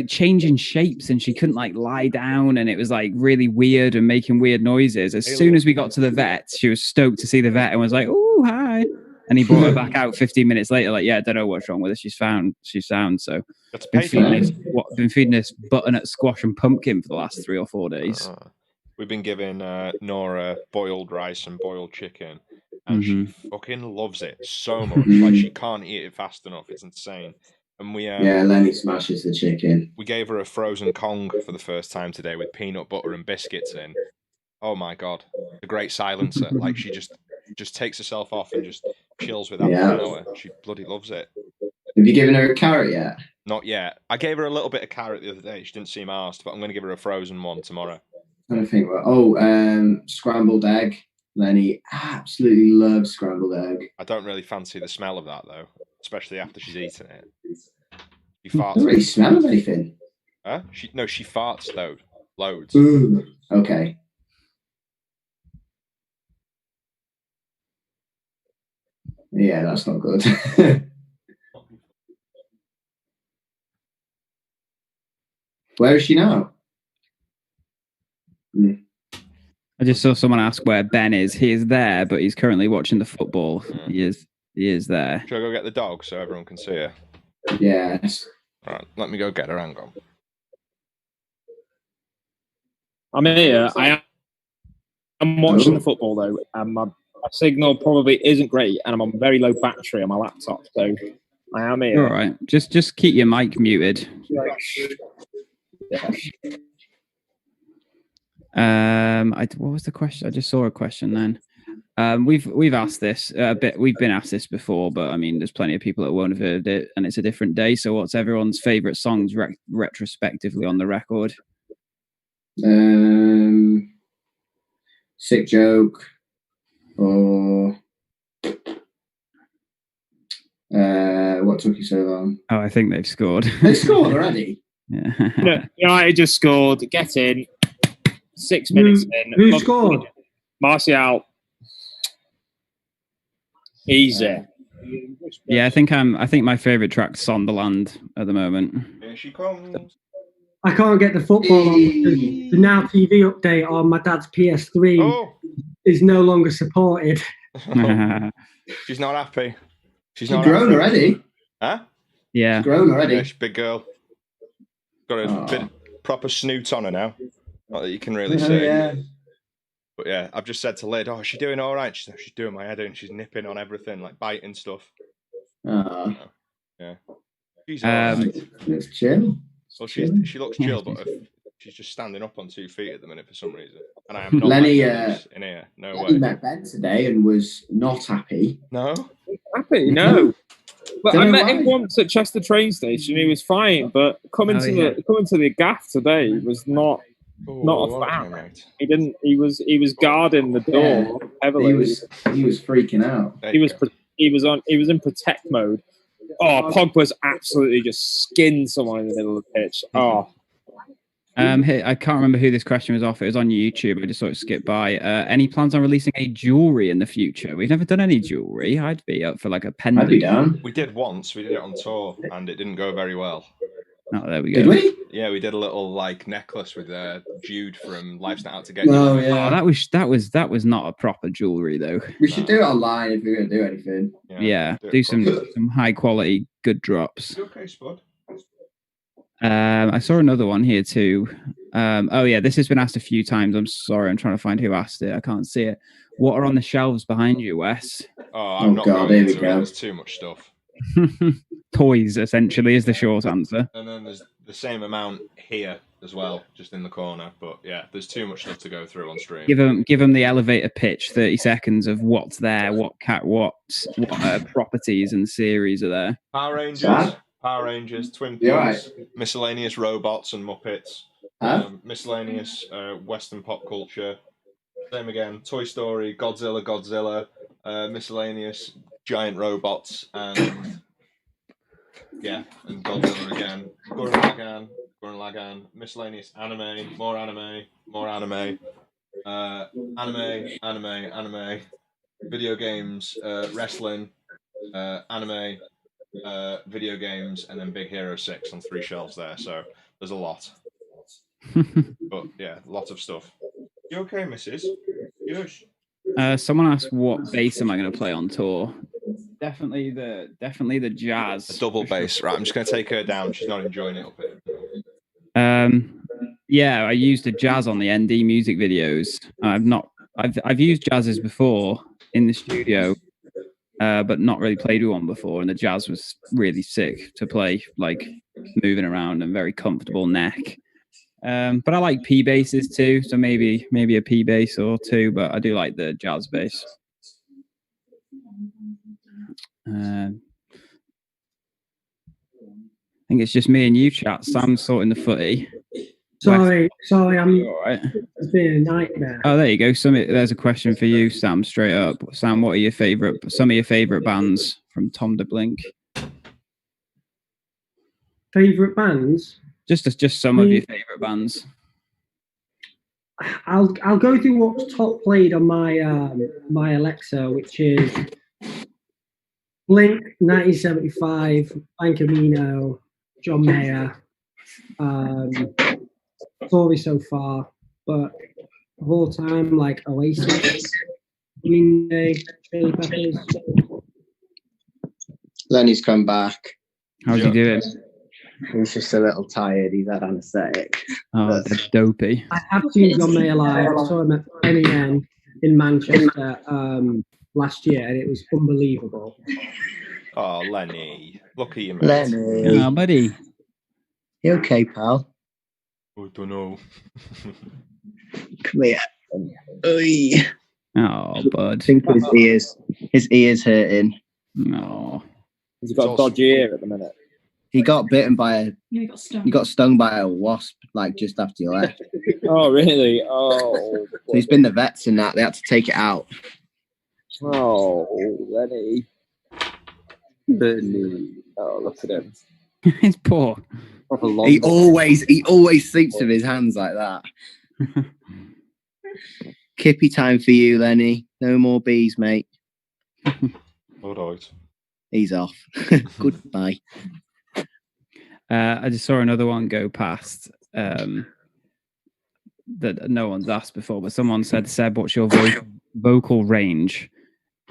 C: changing shapes, and she couldn't lie down, and it was really weird and making weird noises. As soon as we got to the vet, she was stoked to see the vet and was like, "Oh, hi." And he brought her back out 15 minutes later, I don't know what's wrong with her. She's sound. So been feeding this butternut squash and pumpkin for the last 3 or 4 days.
A: We've been giving Nora boiled rice and boiled chicken, and she fucking loves it so much. She can't eat it fast enough. It's insane. And we
D: Lenny smashes the chicken.
A: We gave her a frozen Kong for the first time today with peanut butter and biscuits in. Oh my god, a great silencer! Like she just takes herself off and just chills with that for an hour. She bloody loves it.
D: Have you given her a carrot yet?
A: Not yet. I gave her a little bit of carrot the other day. She didn't seem arsed, but I'm going to give her a frozen one tomorrow.
D: I don't think. Scrambled egg. Lenny absolutely loves scrambled egg.
A: I don't really fancy the smell of that though, especially after she's eaten it. She
D: farts. Doesn't really smell of anything.
A: Huh? She farts though, loads.
D: Ooh, okay. Yeah, that's not good. Where is she now?
C: I just saw someone ask where Ben is. He is there, but he's currently watching the football. He is there.
A: Should I go get the dog so everyone can see her?
D: Yes.
A: All right, let me go get her. Hang on.
E: I'm here. I'm watching the football though, and my signal probably isn't great, and I'm on very low battery on my laptop, so I am here.
C: All right, just keep your mic muted.
E: Yeah.
C: What was the question? I just saw a question then. We've asked this a bit. We've been asked this before, but I mean, there's plenty of people that won't have heard it, and it's a different day. So, what's everyone's favorite songs retrospectively on the record?
D: Sick Joke, or what took you so long?
C: Oh, I think they've scored.
D: They scored already.
C: Yeah.
E: United just scored. Get in. 6 minutes in.
B: Who scored?
E: Martial. Easy.
C: Yeah, I think my favorite track's Sonderland at the moment.
A: Here she comes.
B: I can't get the football on because the Now TV update on my dad's PS3 is no longer supported.
A: She's not happy.
D: She's grown already.
A: Huh?
C: Yeah.
D: She's grown already.
A: Yeah, she's a big girl. Got a bit proper snoot on her now. Not that you can really see.
D: Yeah.
A: But yeah, I've just said to Lyd, is she doing all right? She's doing my head in. She's nipping on everything, like biting stuff. Yeah. She's all right.
D: It's chill.
A: Well, she looks chill, but she's just standing up on 2 feet at the minute for some reason. And I am not
D: Lenny,
A: in here. No
D: Lenny
A: way.
D: met Ben today and was not happy.
A: No?
E: Happy? No. But I met him once at Chester train station. He was fine, but coming to the gaff today was not a fan.
A: Right.
E: He was guarding the door heavily.
D: He was freaking out.
E: He was in protect mode. Oh, Pogba's absolutely just skinned someone in the middle of the pitch. Oh.
C: I can't remember who this question was off. It was on YouTube. I just sort of skipped by. Any plans on releasing any jewelry in the future? We've never done any jewelry. I'd be up for like a pendant.
D: I'd be down.
A: We did once. We did it on tour, and it didn't go very well.
C: Oh, there we go.
D: Did we?
A: Yeah, we did a little like necklace with Jude from Life's Not Out to Get You.
D: Oh yeah.
C: Oh, that was not a proper jewelry though.
D: We should do it online if we're going to do anything.
C: Yeah, do some high quality good drops.
A: Okay, Spud.
C: I saw another one here too. This has been asked a few times. I'm sorry, I'm trying to find who asked it. I can't see it. What are on the shelves behind you, Wes?
A: I'm not going into it. There's too much stuff.
C: Toys, essentially, is the short answer.
A: And then there's the same amount here as well, just in the corner. But yeah, there's too much stuff to go through on stream.
C: Give them the elevator pitch, 30 seconds of what's there, what properties and series are there.
A: Power Rangers, Twin Peaks, miscellaneous robots and Muppets, miscellaneous Western pop culture. Same again, Toy Story, Godzilla, miscellaneous giant robots, and and Godzilla again. Gurren Lagann, miscellaneous anime, more anime, anime, video games, wrestling, anime, video games, and then Big Hero 6 on 3 shelves there. So there's a lot. But yeah, lots of stuff. You okay, Mrs.? Yes.
C: Someone asked what bass am I going to play on tour? Definitely the jazz.
A: A double bass, right? I'm just going to take her down. She's not enjoying it up here.
C: Yeah, I used a jazz on the ND music videos. I've used jazzes before in the studio. but not really played with one before. And the Jazz was really sick to play, like moving around and very comfortable neck. But I like P basses too, so maybe a P bass or two. But I do like the Jazz bass. I think it's just me and you, chat. Sam's sorting the footy.
B: Sorry, I'm.
C: All right.
B: It's been a nightmare.
C: Oh, there you go. There's a question for you, Sam. Straight up, Sam. What are some of your favorite bands from Tom DeBlink?
B: Favorite bands?
C: Just some of your favorite bands.
B: I'll go through what's top played on my my Alexa, which is Blink, 1975, Bank Amino, John Mayer. Sorry so far, but of all time, like Oasis, Green Day, Chili Peppers.
D: Lenny's come back.
C: How's he doing?
D: He's just a little tired. He's had anaesthetic.
C: Oh, that's dopey.
B: I have seen John Mayer live. I saw him at NEN in Manchester last year, and it was unbelievable.
A: Oh, Lenny. Look at you, mate.
D: Lenny.
C: Oh, buddy.
D: You okay, pal?
A: I don't know.
D: Come here. Oy.
C: Oh, bud.
D: I think his ears hurting.
C: No.
E: He's got a dodgy ear at the minute.
D: He got bitten by
G: He got stung.
D: He got stung by a wasp, like just after you left.
E: Oh, really? Oh.
D: So he's been the vets and that. They had to take it out.
E: Oh, Lenny. Oh, look at him.
C: He's poor.
D: He always sleeps with his hands like that. Kippy time for you, Lenny. No more bees, mate.
A: All right.
D: He's off. Goodbye.
C: I just saw another one go past that no one's asked before, but someone said, Seb, what's your vocal range?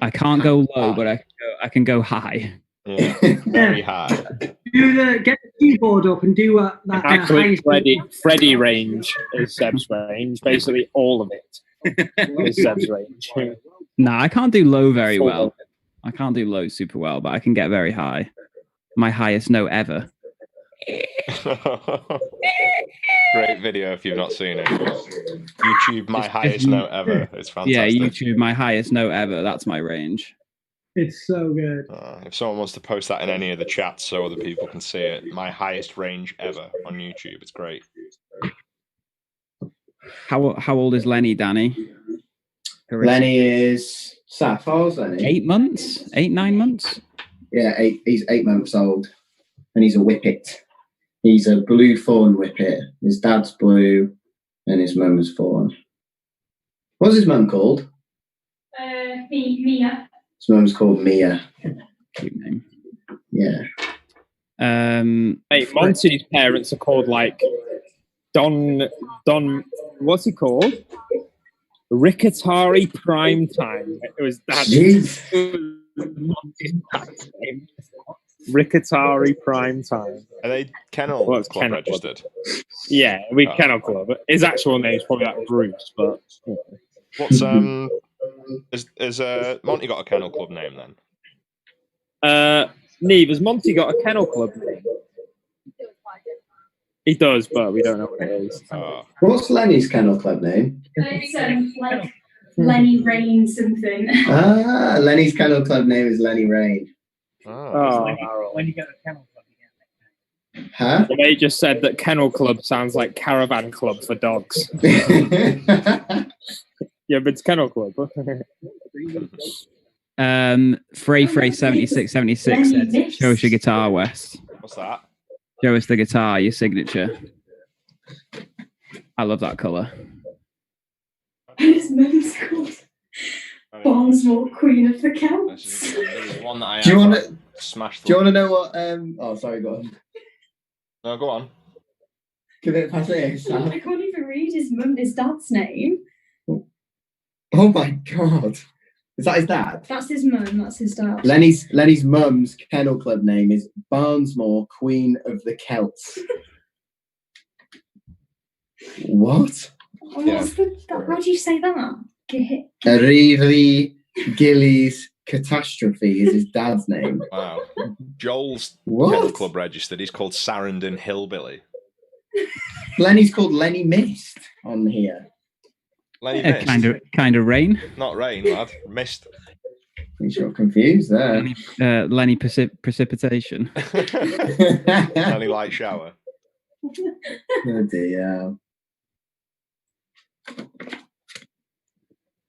C: I can't go low, but I can go high.
A: Yeah, very high.
B: Get the keyboard up and do that.
E: Actually, Freddie range is Seb's range. Basically, all of it is Seb's range.
C: Nah, I can't do low very well. I can't do low super well, but I can get very high. My highest note ever.
A: Great video if you've not seen it. YouTube, my highest note ever. It's fantastic.
C: Yeah, YouTube, my highest note ever. That's my range.
B: It's so good.
A: If someone wants to post that in any of the chats so other people can see it, my highest range ever on YouTube. It's great.
C: How old is Lenny, Danny?
D: Lenny is Saf. How old's Lenny?
C: 8 months? 9 months?
D: Yeah, 8. He's 8 months old, and he's a whippet. He's a blue fawn whippet. His dad's blue, and his mum's fawn. What's his mum called?
G: Mia.
D: His mum's called Mia.
C: Cute name.
D: Yeah.
E: Hey, Monty's parents are called like Don. What's he called? Ricketari Primetime. It was that. Monty's dad's name. Ricketari Primetime.
A: Are they Kennel Club
E: Kennel
A: registered?
E: Yeah, Kennel Club. His actual name is probably like Bruce, but.
A: What's Is Monty got a Kennel Club name then?
E: Neve, has Monty got a Kennel Club name? He does, but we don't know what it is.
D: What's Lenny's Kennel Club name?
G: It's like Lenny Rain something.
D: Lenny's Kennel Club name is Lenny Rain.
E: When you get a Kennel Club, you get
D: Huh?
E: They just said that Kennel Club sounds like Caravan Club for dogs. Yeah, but it's Kennel Club.
C: Frey 7676 said, show us your guitar, Wes.
A: What's that?
C: Show us the guitar, your signature. I love that colour.
G: His mum's called Barnesmore, Queen of the Celts.
A: One that I
D: Do you want to
A: smash?
D: Do you want to know what? Oh, sorry, go on.
A: No, go on.
D: Give it past it.
G: I can't even read his dad's name.
D: Oh my god. Is that his dad?
G: That's his mum, that's his dad.
D: Lenny's mum's Kennel Club name is Barnesmore, Queen of the Celts. What?
G: How do you say that?
D: Riri, Gillies, Catastrophe is his dad's name.
A: Wow. Joel's
D: What?
A: Kennel Club registered. He's called Sarandon Hillbilly.
D: Lenny's called Lenny Mist on here.
A: Lenny Mist.
C: Kind of rain.
A: Not rain, lad. Mist.
D: You got confused there.
C: Lenny precipitation.
A: Lenny light shower.
D: Oh dear.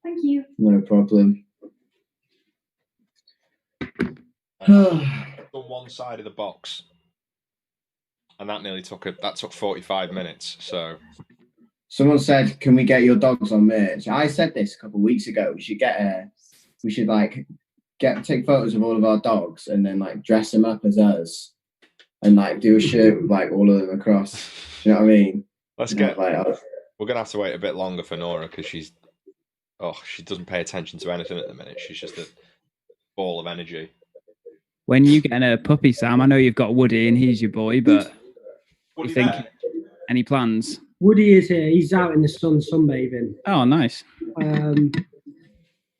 G: Thank you.
D: No problem.
A: On one side of the box, and that nearly took 45 minutes. So,
D: someone said, "Can we get your dogs on merch?" I said this a couple of weeks ago. We should take photos of all of our dogs and then like dress them up as us, and like do a shirt with like all of them across. Do you know what I mean?
A: We're gonna have to wait a bit longer for Nora because she doesn't pay attention to anything at the minute. She's just a ball of energy.
C: When you get a puppy, Sam, I know you've got Woody and he's your boy, but
A: Woody
C: you think
A: there?
C: Any plans?
B: Woody is here. He's out in the sun sunbathing.
C: Oh, nice.
B: Um,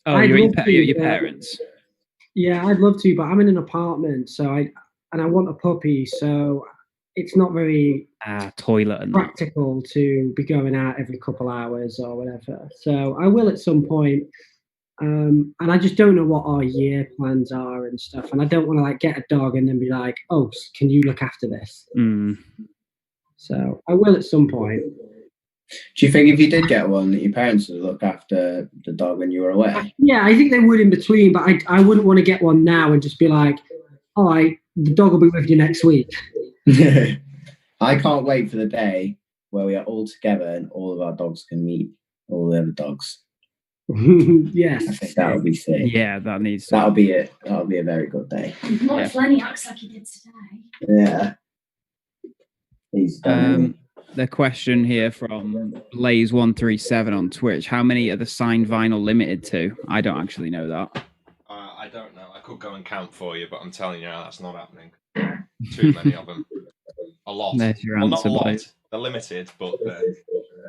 C: you're at your parents.
B: Yeah, I'd love to, but I'm in an apartment, so I want a puppy, so it's not very
C: toilet and
B: practical to be going out every couple hours or whatever. So I will at some point. And I just don't know what our year plans are and stuff. And I don't want to like get a dog and then be like, oh, can you look after this? So I will at some point.
D: Do you think if you did get one, that your parents would look after the dog when you were away?
B: Yeah, I think they would in between, but I wouldn't want to get one now and just be like, all right, the dog will be with you next week.
D: I can't wait for the day where we are all together and all of our dogs can meet all the other dogs.
B: Yes,
D: I think that would be sick.
C: Yeah,
D: that'll be it. That'll be a very good day.
G: Not if Lenny acts like he did today.
D: Yeah. He's done.
C: The question here from Blaze137 on Twitch: how many are the signed vinyl limited to? I don't actually know that.
A: I don't know. I could go and count for you, but I'm telling you now, that's not happening. Too many of them. A lot.
C: There's your
A: well,
C: answer,
A: not a lot.
C: Blaze.
A: They're limited, but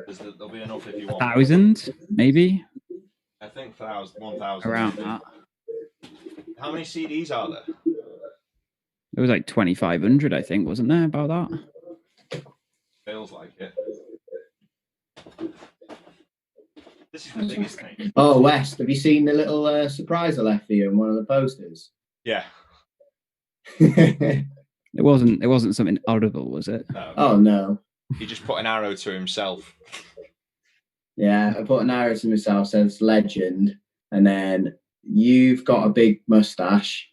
A: there'll be enough if you want.
C: 1,000, maybe.
A: I think 1,000.
C: Around that.
A: How many CDs are there?
C: It was like 2,500, I think, wasn't there? About that.
A: Feels like it. This is the biggest thing.
D: Oh, West, have you seen the little surprise I left for you in one of the posters?
A: Yeah.
C: It wasn't something audible, was it?
A: No.
D: Oh no.
A: He just put an arrow to himself.
D: Yeah, I put an arrow to myself, says legend, and then you've got a big mustache.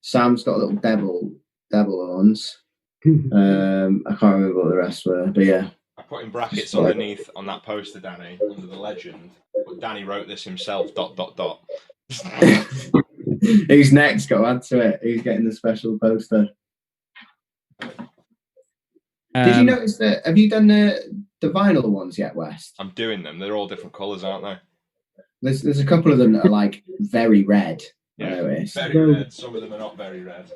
D: Sam's got little devil horns. I can't remember what the rest were, but yeah.
A: I put in brackets underneath on that poster, Danny, under the legend. But Danny wrote this himself. ...
D: Who's next? Got to add to it. Who's getting the special poster? Did you notice that? Have you done the vinyl ones yet, West?
A: I'm doing them. They're all different colours, aren't they?
D: There's a couple of them that are like very red.
A: Yeah,
D: I noticed.
A: very red. Some of them are not very red.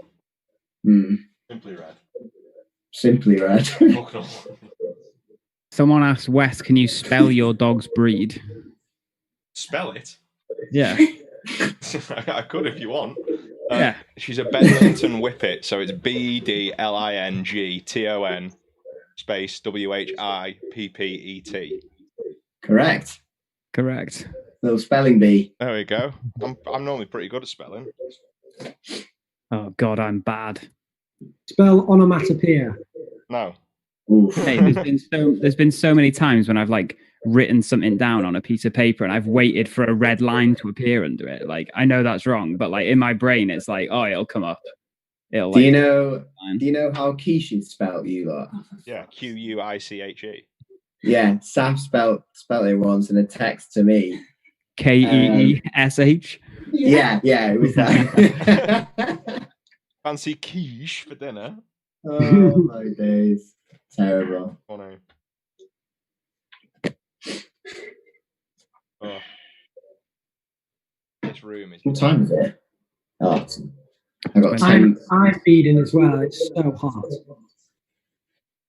A: Simply red.
D: Simply red.
C: Someone asked Wes, can you spell your dog's breed?
A: Spell it?
C: Yeah.
A: I could if you want.
C: Yeah.
A: She's a Bedlington Whippet, so it's BDLINGTON space WHIPPET.
D: Correct. Little spelling bee.
A: There we go. I'm normally pretty good at spelling.
C: Oh God, I'm bad.
B: Spell onomatopoeia.
A: No.
C: Hey, there's been so many times when I've like written something down on a piece of paper and I've waited for a red line to appear under it. Like I know that's wrong, but like in my brain it's like, oh, it'll come up. Do
D: you know how quiche is spelled, you lot?
A: Yeah, QUICHE.
D: Yeah, Saf spelled it once in a text to me.
C: KEESH.
D: Yeah, it was that.
A: Fancy quiche for dinner.
D: Oh my days. Terrible.
A: Oh no. Oh. This room is.
D: What time is it? Oh, I got time.
B: I'm feeding as well. It's so hot.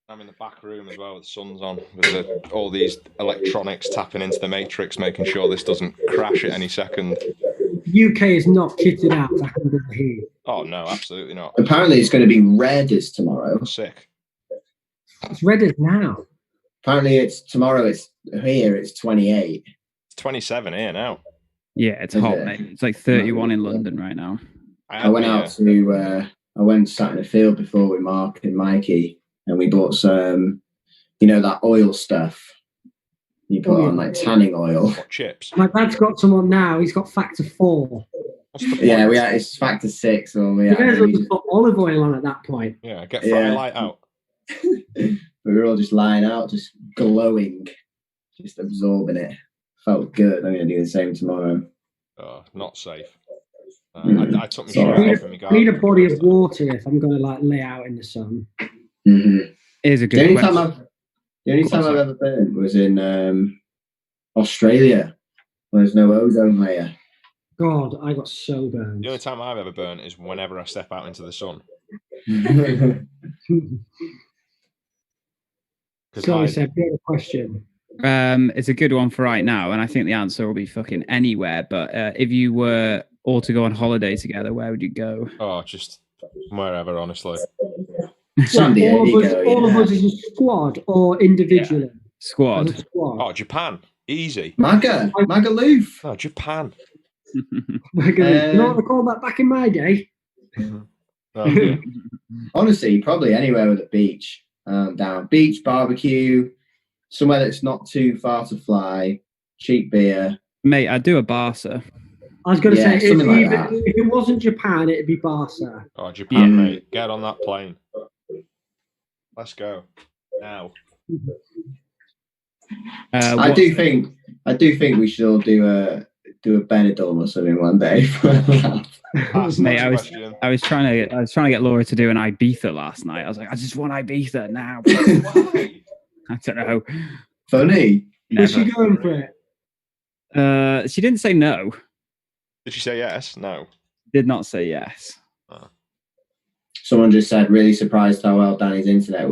A: I'm in the back room as well. The sun's on with all these electronics tapping into the matrix, making sure this doesn't crash at any second.
B: UK is not kitted out to handle the heat.
A: Oh no, absolutely not.
D: Apparently, it's going to be red as tomorrow.
A: Sick.
B: It's red as now.
D: Apparently, it's tomorrow. It's here. It's 28.
A: It's 27 here now.
C: Yeah, it's
D: Is
C: hot,
D: it?
C: mate. It's like 31 in London right now.
D: I went out to. I went sat in a field before with Mark and Mikey, and we bought some. You know that oil stuff you put on, like tanning oil.
A: What, chips?
B: My dad's got someone now. He's got factor 4.
A: What's the point?
D: Yeah, it's factor 6. Or we
B: You may as well
D: we
B: just put olive oil on at that point.
A: Yeah, get fry light out.
D: we were all just lying out, just glowing, just absorbing it. Felt good. I'm going to do the same tomorrow.
A: Oh, not safe.
D: Mm.
A: I took my
D: Sorry.
A: shirt off in my garden.
B: I need a body of water if I'm going to like lay out in the sun.
D: Mm-hmm.
C: Here's a
D: The
C: good
D: only
C: question.
D: time I've ever been was in Australia, where there's no ozone layer.
B: God, I got so burned.
A: The only time I've ever burnt is whenever I step out into the sun.
B: Sorry, Seb, you had a question.
C: It's a good one for right now, and I think the answer will be fucking anywhere. But if you were all to go on holiday together, where would you go?
A: Oh, just wherever, honestly.
D: San Diego,
B: all of us as a squad or individually?
C: Squad.
B: As a squad.
A: Oh, Japan. Easy.
D: Magaluf.
A: Oh, Japan.
B: You know what they called that back in my day?
A: Oh, yeah.
D: Honestly, probably anywhere with a beach. Down beach, barbecue, somewhere that's not too far to fly, cheap beer.
C: Mate, I'd do a Barca.
B: I was going to say,
D: something like that.
B: if it wasn't Japan, it'd be Barca.
A: Oh, Japan, mate. Get on that plane. Let's go. Now.
D: I do think we should all do a Benidorm or something one day.
C: Mate, I was trying to get Laura to do an Ibiza last night. I was like, I just want Ibiza now.
A: Why?
C: I don't know.
D: Funny.
B: Was she going for it?
C: She didn't say no.
A: Did she say yes? No.
C: Did not say yes.
D: Someone just said, really surprised how well Danny's internet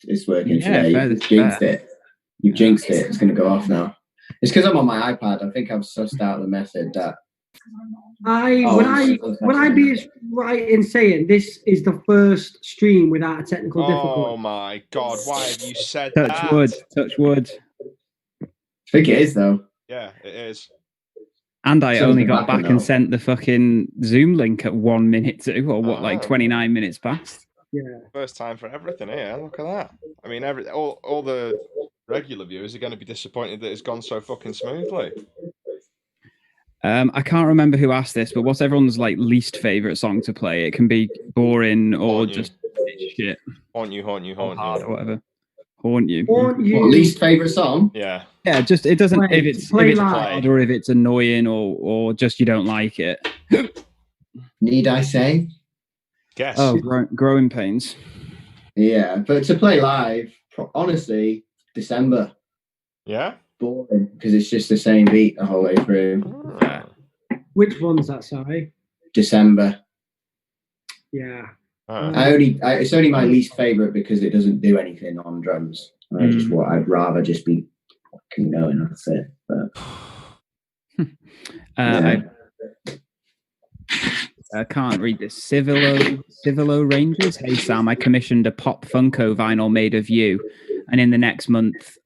D: is working today. You've jinxed it. You've jinxed it. It's going to go off now. It's because I'm on my iPad. I think I've sussed out the method that.
B: Would I be right in saying this is the first stream without a technical difficulty?
A: Oh my God! Why have you said
C: Touch
A: that?
C: wood. Touch wood.
D: I think it is though.
A: Yeah, it is.
C: And I
D: So
C: only
D: the
C: got
D: back
C: back
D: now.
C: and sent the fucking Zoom link at 1 minute to, or what, like 29 minutes past.
B: Yeah.
A: First time for everything here. Look at that. I mean, all the regular viewers are going to be disappointed that it's gone so fucking smoothly.
C: I can't remember who asked this, but what's everyone's like least favorite song to play? It can be boring or
A: Haunt you.
C: just shit.
A: Haunt you, haunt you, haunt
C: Hard
A: you.
C: or whatever. Haunt you.
B: Haunt you.
D: What, least favourite song?
A: Yeah.
C: Yeah, just it doesn't
B: Play-
C: if it's
B: play
C: hard or if it's annoying or just you don't like it.
D: Need I say?
A: Guess.
C: Oh, growing pains.
D: Yeah, but to play live, honestly, December.
A: Yeah.
D: Boring because it's just the same beat the whole way through.
B: Which one's that, sorry?
D: December.
B: Yeah.
D: It's only my least favorite because it doesn't do anything on drums. I'd rather just be fucking going. That's it. But
C: I can't read this. Civilo Rangers. Hey Sam, I commissioned a Pop Funko vinyl made of you, and in the next month,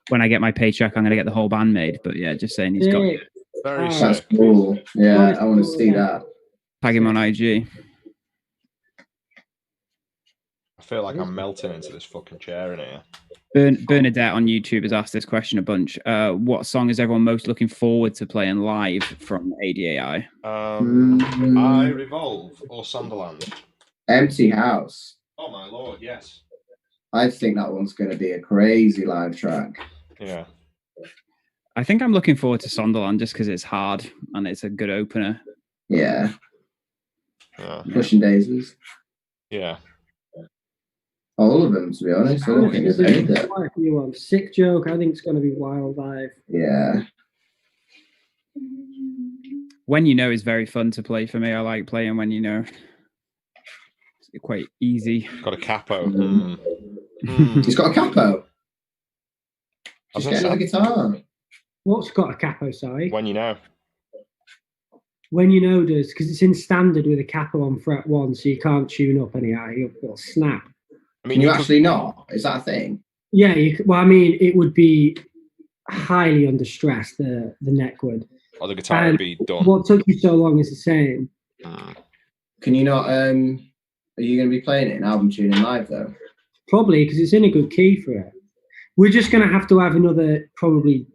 C: when I get my paycheck, I'm gonna get the whole band made. But yeah, just saying he's got it.
A: Very
D: that's
A: sick.
D: cool. Yeah, I want to see that.
C: Tag him on IG.
A: I feel like I'm melting into this fucking chair in here.
C: Bernadette on YouTube has asked this question a bunch. What song is everyone most looking forward to playing live from ADAI?
A: I Revolve or Sunderland?
D: Empty House.
A: Oh my lord, yes.
D: I think that one's going to be a crazy live track.
A: Yeah.
C: I think I'm looking forward to Sunderland just because it's hard and it's a good opener.
D: Yeah.
A: Yeah.
D: Pushing Daisies.
A: Yeah.
D: All of them, to be honest. I don't think there's any that.
B: Quite a few ones. Sick Joke, I think it's going to be wild live.
D: Yeah.
C: When You Know is very fun to play for me. I like playing When You Know. It's quite easy.
A: Got a capo.
D: He's got a capo. Just
A: Hasn't
D: get
A: he?
D: a guitar.
B: What's got a capo, sorry?
A: When You Know.
B: when you know does, because it's in standard with a capo on fret 1, so you can't tune up anyhow. It'll snap.
D: I mean, you actually not? Is that a thing?
B: Yeah, well, I mean, it would be highly under stress, the neck would.
A: Or the guitar would be done.
B: What took you so long is the same.
D: Can you not, are you going to be playing it in album tuning live, though?
B: Probably, because it's in a good key for it. We're just going to have to have another, probably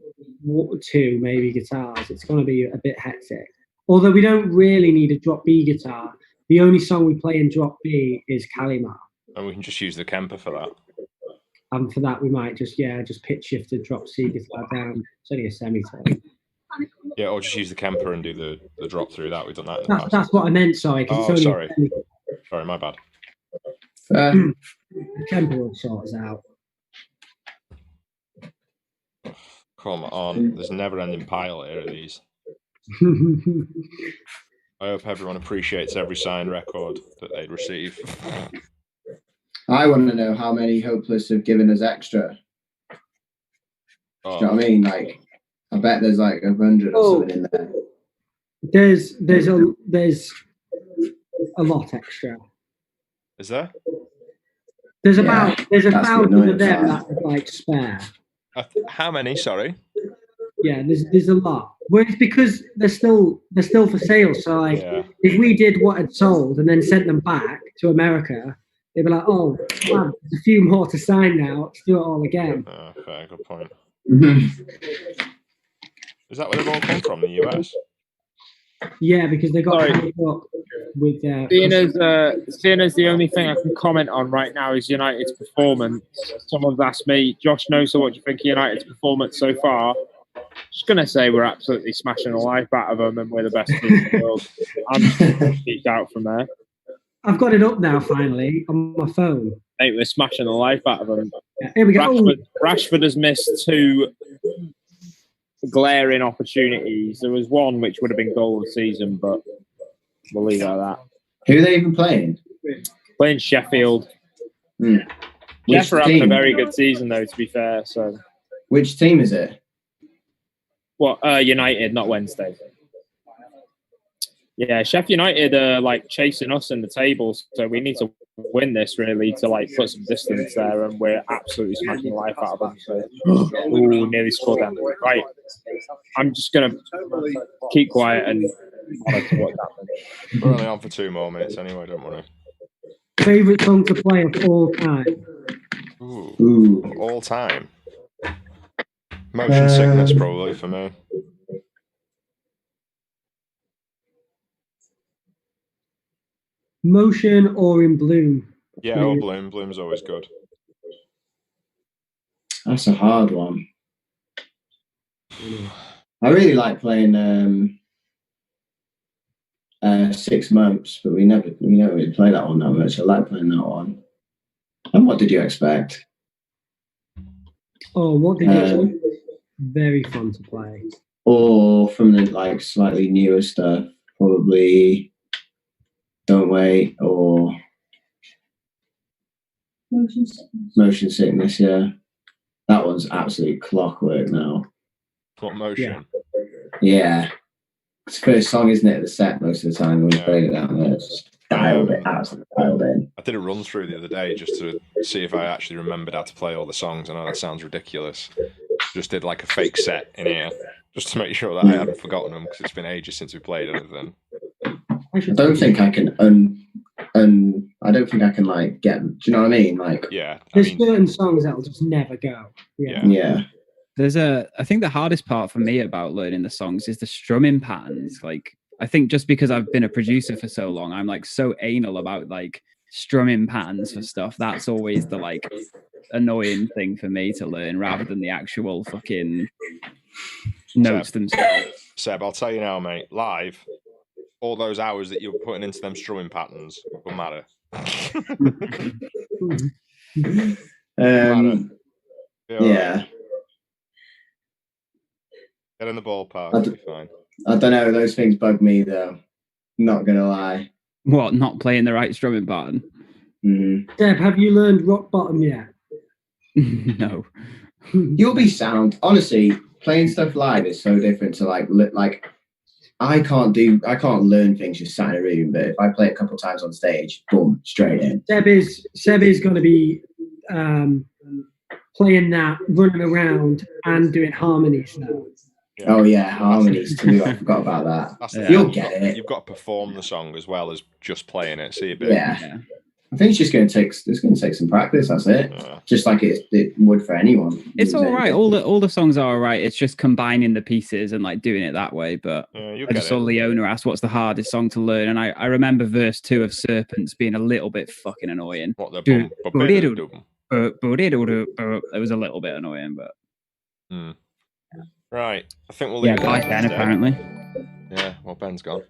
B: 2, maybe, guitars. It's going to be a bit hectic. Although we don't really need a drop B guitar. The only song we play in drop B is Kalimar.
A: And we can just use the Kemper for that.
B: And for that, we might just pitch shift the drop C guitar down. It's only a semitone.
A: Yeah, or just use the Kemper and do the drop through that. We've done that in the past.
B: That's what I meant, sorry.
A: Oh, sorry. Sorry, my bad.
B: The Kemper will sort us out.
A: Come on. There's a never-ending pile here of these. I hope everyone appreciates every signed record that they'd receive.
D: I want to know how many Hopeless have given us extra.
A: Oh.
D: Do you know what I mean? Like, I bet there's like 100 or something in there.
B: There's a lot extra.
A: Is there?
B: There's 1,000 of them that are like spare.
A: How many? Sorry.
B: Yeah, there's a lot. Well, it's because they're still for sale. So like, if we did what had sold and then sent them back to America, they'd be like, "Oh, man, there's a few more to sign now. Let's do it all again."
A: Oh, fair, good point. Is that where they've all come from? The US?
B: Yeah, because they got hooked up with.
E: Seeing as the only thing I can comment on right now is United's performance. Someone's asked me, Josh Nosa, what do you think of United's performance so far? Just gonna say we're absolutely smashing the life out of them, and we're the best team in the world. I'm just geeked out from there.
B: I've got it up now, finally, on my phone.
E: Mate, we're smashing the life out of them.
B: Yeah, here we go.
E: Rashford has missed 2 glaring opportunities. There was one which would have been goal of the season, but we'll leave it at that.
D: Who are they even playing?
E: Playing Sheffield.
D: Sheffield
E: are having a very good season, though, to be fair. So,
D: which team is it?
E: What? United, not Wednesday. Yeah, Sheffield United are like chasing us in the tables, so we need to win this really to like put some distance there, and we're absolutely smashing the life out of them. So, nearly scored them. Right, I'm just gonna keep quiet and monitor what's happening.
A: We're only on for 2 more minutes anyway. Don't worry.
B: Favorite song to play of all time?
A: Ooh. All time. Motion Sickness probably for me.
B: Motion or In Bloom?
A: Yeah, or Bloom. Bloom's always good.
D: That's a hard one. I really like playing 6 Months, but we never really play that one that much. I like playing that one. And What Did You Expect?
B: Oh, What Did You Expect? Very fun to play.
D: Or from the like slightly newer stuff, probably Don't Wait or Motion Sickness, yeah. That one's absolute clockwork now.
A: What Motion?
D: Yeah. It's a great song, isn't it? The set most of the time when we played it down there. It's just dialed it, absolutely dialed in.
A: I did a run through the other day just to see if I actually remembered how to play all the songs. I know that sounds ridiculous. Just did like a fake set in here just to make sure that I hadn't forgotten them because it's been ages since we played anything.
D: I don't think I can I don't think I can like get them. Do you know what I mean? Like,
A: yeah,
B: there's certain songs that'll just never go.
D: Yeah.
C: I think the hardest part for me about learning the songs is the strumming patterns. Like, I think just because I've been a producer for so long, I'm like so anal about like strumming patterns for stuff. That's always the like annoying thing for me to learn rather than the actual fucking notes themselves.
A: Seb, I'll tell you now, mate, live, all those hours that you're putting into them strumming patterns will matter.
D: Yeah.
A: Get in the ballpark, it'll be fine.
D: I don't know, those things bug me though. Not gonna lie.
C: What, not playing the right strumming pattern?
B: Deb, have you learned Rock Bottom yet?
C: No.
D: You'll be sound. Honestly, playing stuff live is so different to like I can't learn things just sat in a room, but if I play it a couple of times on stage, boom, straight in.
B: Seb is going to be playing that, running around and doing harmonies now.
D: Yeah. Oh yeah, harmonies too. I forgot about that. You'll get it.
A: You've got to perform the song as well as just playing it. See a bit.
D: Yeah. I think it's going to take some practice. That's it. Yeah. Just like it would for anyone.
C: It's all right. All the songs are all right. It's just combining the pieces and like doing it that way. But I just saw Leona ask, "What's the hardest song to learn?" And I remember verse 2 of Serpents being a little bit fucking annoying.
A: What the
C: it was a little bit annoying, but
A: right. I think we'll leave it
C: by Ben apparently.
A: Yeah. Well, Ben's gone.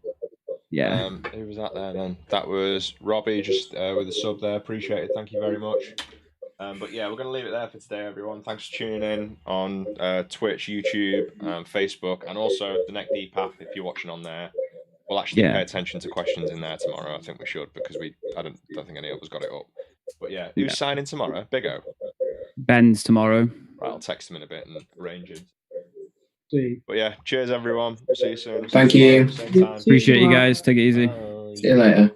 C: Yeah.
A: Who was that there then? That was Robbie, just with a sub there. Appreciate it. Thank you very much. But yeah, we're going to leave it there for today, everyone. Thanks for tuning in on Twitch, YouTube, Facebook, and also the Neck Deep app if you're watching on there. We'll actually pay attention to questions in there tomorrow. I think we should because I don't think any of us got it up. But yeah, who's signing tomorrow? Big O.
C: Ben's tomorrow.
A: Right, I'll text him in a bit and arrange it.
B: But
A: yeah, cheers everyone. See you soon.
D: Thank you.
C: Appreciate you guys. Take it easy.
D: See you later.